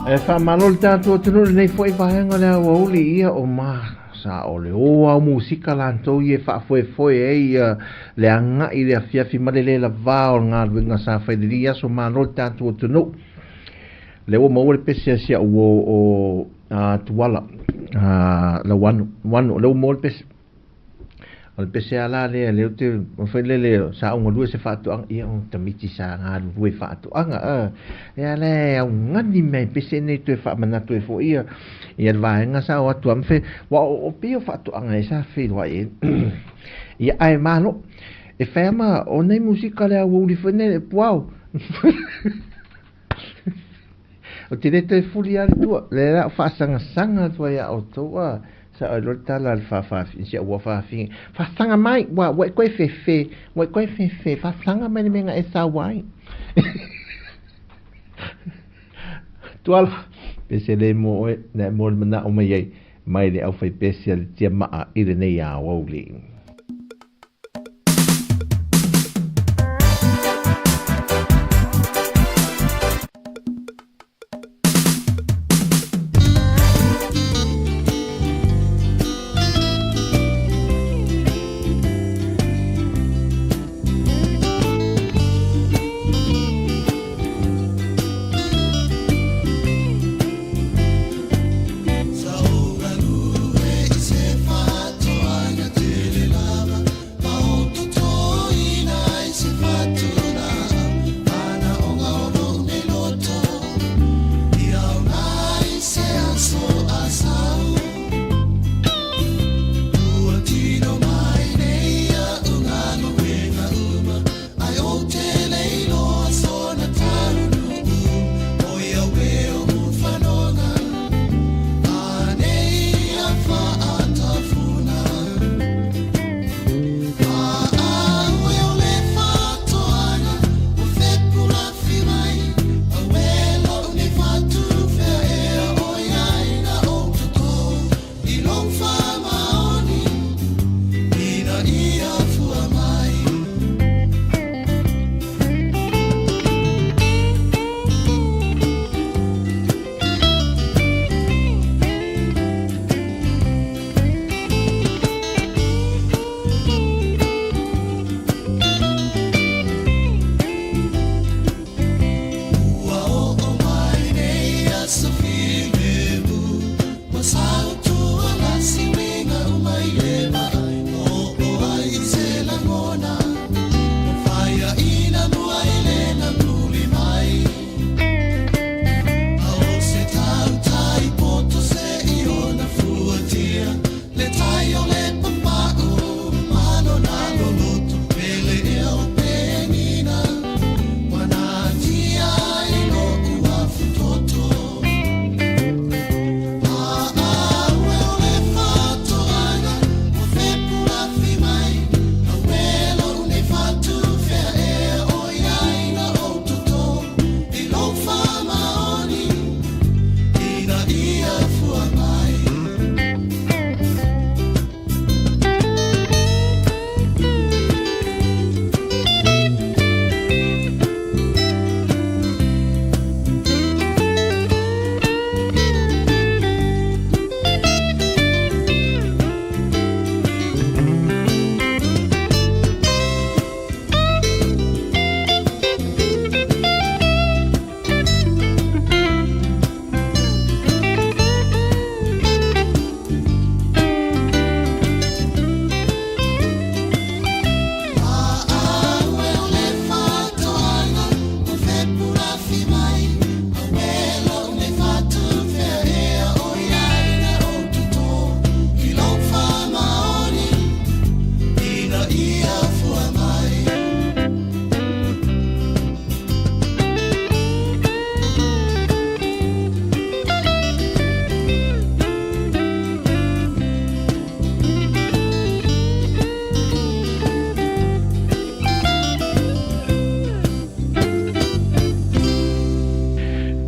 E wha malol tātua tunu nei fwoi whahenga lea wauli ia o ma sa o le oa o musika lantou i e wha fwoi e ia le anga i le afiafi malele la vao ngā ruinga sa whaidiri aso malol tātua tunu le o maua le pese sia o tuala la wanu le o maua le pese o le pese ala lea leo te whailele sa unga lua se whaatuanga ia o tamiti sa ngā lue whaatuanga ea le au ngani mei pese nei tue whaamanatu e fo ia ia vaenga sa o atu amwhe wa o pio whaatuanga e sa whirua e ia ai malo e whaama o nei musika lea wuli whene e puau o te rete e furi ari tua le rao whaasanga tua ia o toa sa o lor tala al whawhawhi sia ua whawhi whaasanga mai wa koe whewhe whaasanga mai menga e sa wai tuala pese le mo e ne mo le mana o mai ei mai le au whai pese le tia maa i le nei a wauli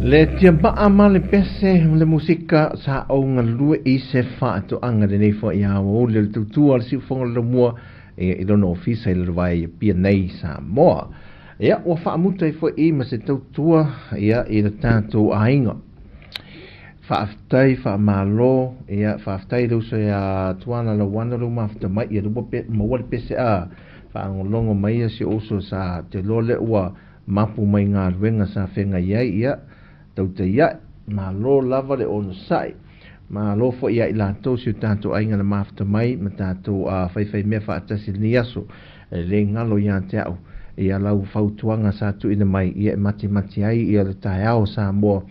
Le tia maa ma le pese le musika sa o ngā lue I se whaato anga le nei fo I awa o le tutua le si whonga le mua I lono ofisa I le vai pia nei Sāmoa. Ia, o whaamuta I fo I ma se tautua ia I le tātou ainga. whaaftai, whaamalo, ia whaaftai rau so ia tuana la wana rau mafta mai, ia rupa mawari pese a whaangolongo mai a si oso sa te lole ua mapu mai ngā ruenga sa whenga iai ia, tauta ia, malo lava le ono sai, malo fo ia i lātou si o tātou ainga na mafta mai, ma tātou whaiwhai mea whaatasi ni aso, le ngalo ia te au, ia lau whautuanga sa tu ina mai, ia mati ai, ia le tae ao Sāmoa,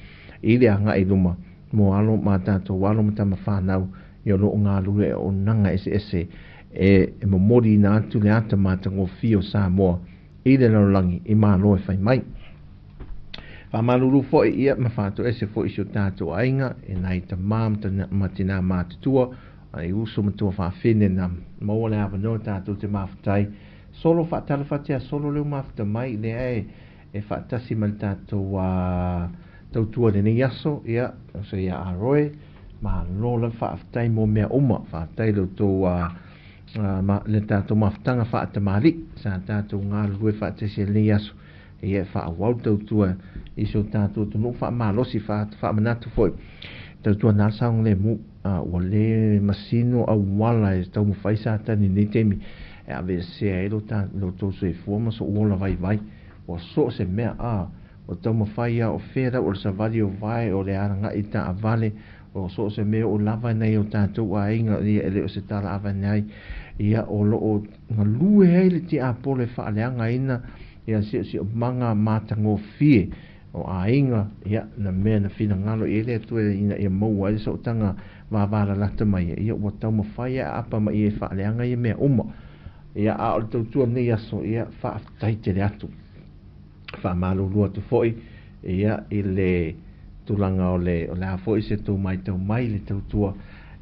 i le anga i luma, mo alo ma tātou walo ma tama whanau, i o loo ngā lue o nanga ese, e mo mori na atu le ata mata ngō fio Sāmoa, i le laulangi, i mā loe whai mai. Whamaluru fo i ia, ma whātou ese fo i sio tātou ainga, e nai ta mām ta matina mātutua, ai uso matua whawhine na maua le awa no tātou te mawhatai, solo whaatala whatea, solo leo mawhata mai, le e whaatasi man tātou Tautua de nei aso, ia, so ia aroe, ma lola whaafatai mo mea uma, whaafatai lo tō le tātou mawhatanga whaatamari, sa tātou ngā rue whaatasi nei aso, ia whaawau tautua, iso tātou tunu whaamalosi, whaamanatu foi, tautua nāsaong le mu, ua le masino au wala e tau mwhaisa tani nei temi, e ave sea e lo tō so e fuama so uola vai, o so se mea o tau mawhaia o whera o le savali o vai o le aranga i ta avale o so se mea o lava nei o tātou a inga i ele o se tala ava nei ia o lo o ngā lue hei le ti apole whaaleanga ina ia si o manga mātango fie o a inga ia na mea na whina ngalo i ele tue ina ia maua i so tanga wawara lata mai ia o tau mawhaia apa mai e whaaleanga i mea uma ia a o le tautua nei aso ia whaatai te le atu whaamalurua tu foi ia i le tulanga o le a foi se tau mai le tautua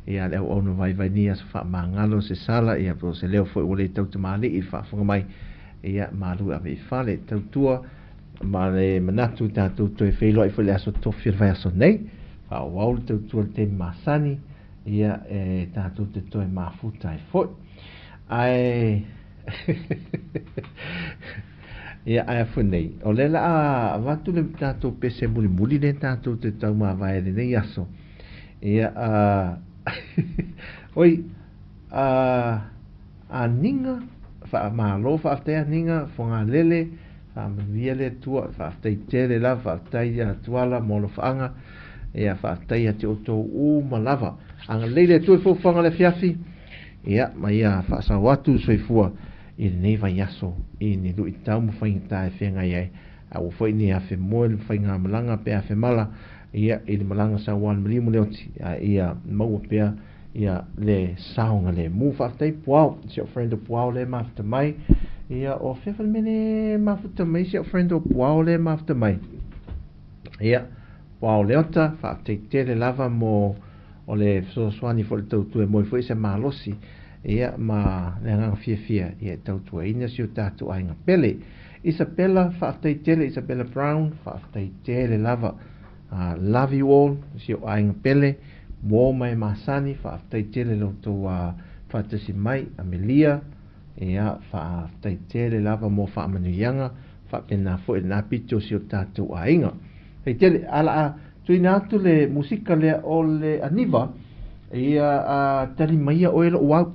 ia le au ono vai ni as whaamangalo se sala ia pro se leo foi o le tau tamale i whaafunga mai ia malu ave fale tautua ma le manatu tātou toi whailo i foi le aso tofi vai aso nei whaawau le tautua te masani ia tātou te toi mafuta e foi ai ia ai funei o le la watu le tātou pese muli le tātou te tau mā vai le nei aso ia oi a ninga wha malo whaatea ninga whonga lele wha manuia le tua whaatea tere la whaatea tuala molo whaanga ia whaatea te oto malava anga leile tue whanga le fiafi ia ma ia whaasa watu soifua i nei vai aso i ni lu i tau mo whainga e whenga iai a o whai ni awhi moe le whainga malanga pe awhi mala ia i le malanga sa wan milimu leoti ia maua pea ia le saonga le mu whaatai puao si o friend o puao le mafta mai ia o whewhan mene mafta mai si o friend o puao le mafta mai ia puao leota whaatai tere lava mo o le swani fo le tautue mo i fo se malosi ia ma le nganga fia ia tautua ina si o tātou ainga pele Isabella whaatai tele Isabella Brown whaatai tele lava love you all si o ainga pele mo mai masani whaatai tele lo tō whaatasi mai Amelia ia whaatai tele lava mo whaamanuianga whaapena fo e nā pito si o tātou ainga hei tele ala tui nātu le musika lea o le aniva ia tali maia o elo wau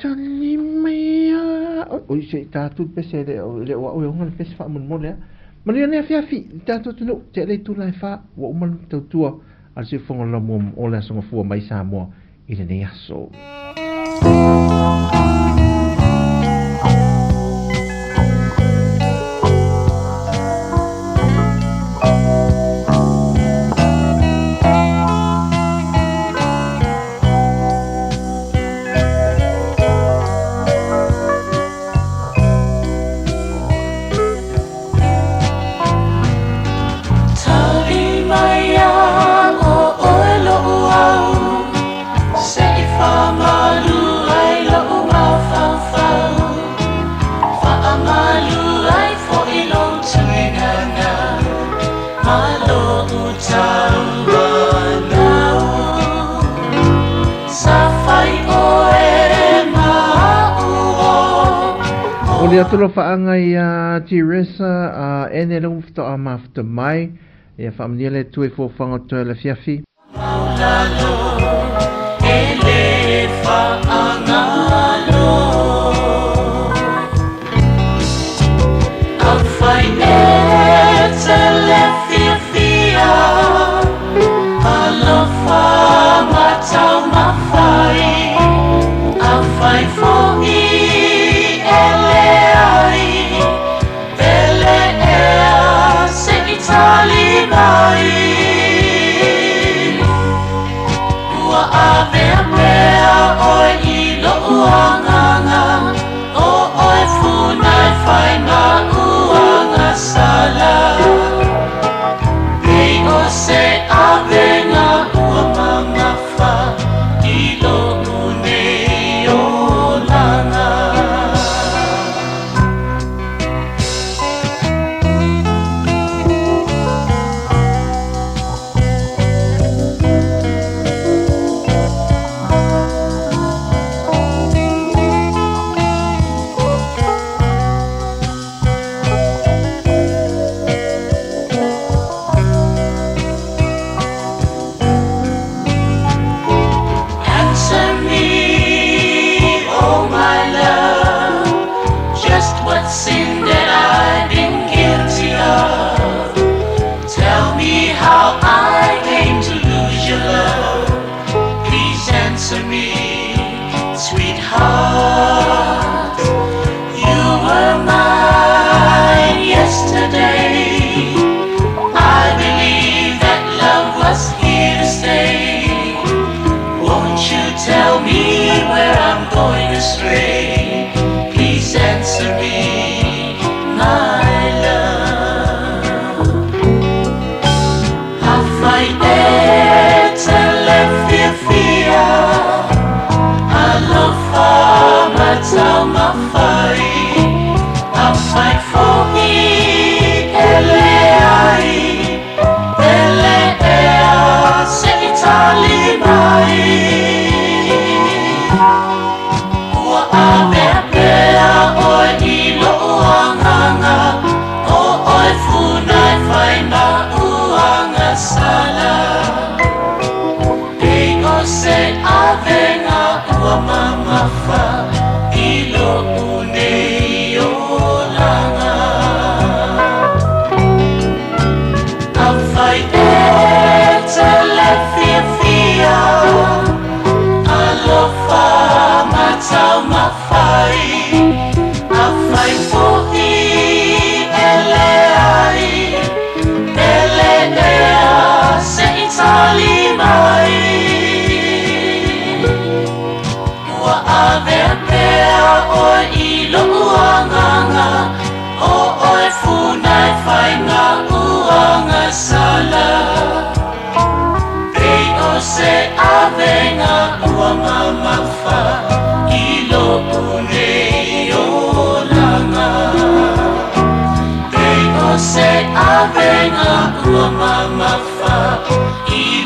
tali maia oi se tātou pese le wau e ongan pese wha mun mole maria nea fiafi tātou tunu te lei tu lai wha wa uman tautua al se whonga la mua o le asonga fua mai Sāmoa i le nei aso o le atolo whaanga i Teresa ene rungu whito a mawhita mai Ia whaamania le tue fo whanga toi le fiafi.
Maulalo, ele whaangalo. Au whai e te le fiafia, alofa matau mawhai. Au whai fo i ele ai, ele ea se itali mai. Ua avea pea oi i lo uanganga, o oi funai whainga uanga sala. Pei o se avenga ua mamafa, i lo unei o langa. Answer me, oh my love, just what sin that I've been guilty of. Tell me how I came to lose your love. Please answer me, sweetheart. You were mine yesterday. I believe that love was here to stay. Won't you tell me where I'm going astray? Please answer me, my love. Hawhai e te le fiafia, alofa matau mawhai. Hawhai fo'i ele ai, ele ea se itali mai. Ua avea pea oi i lo uanganga, o oi funai whainga uanga sala. Pei o se avenga ua mamafa, i lo unei o langa. Au whai e te le fiafia, alofa matau mawhai. Au whai fo'i ele ai, ele ea se itali mai. Ua avea pea oi i lo uanganga, o oi funai whainga uanga sala. Pei o se avenga ua mamafa, i lo unei o langa. Pei o se avenga ua mamafa, i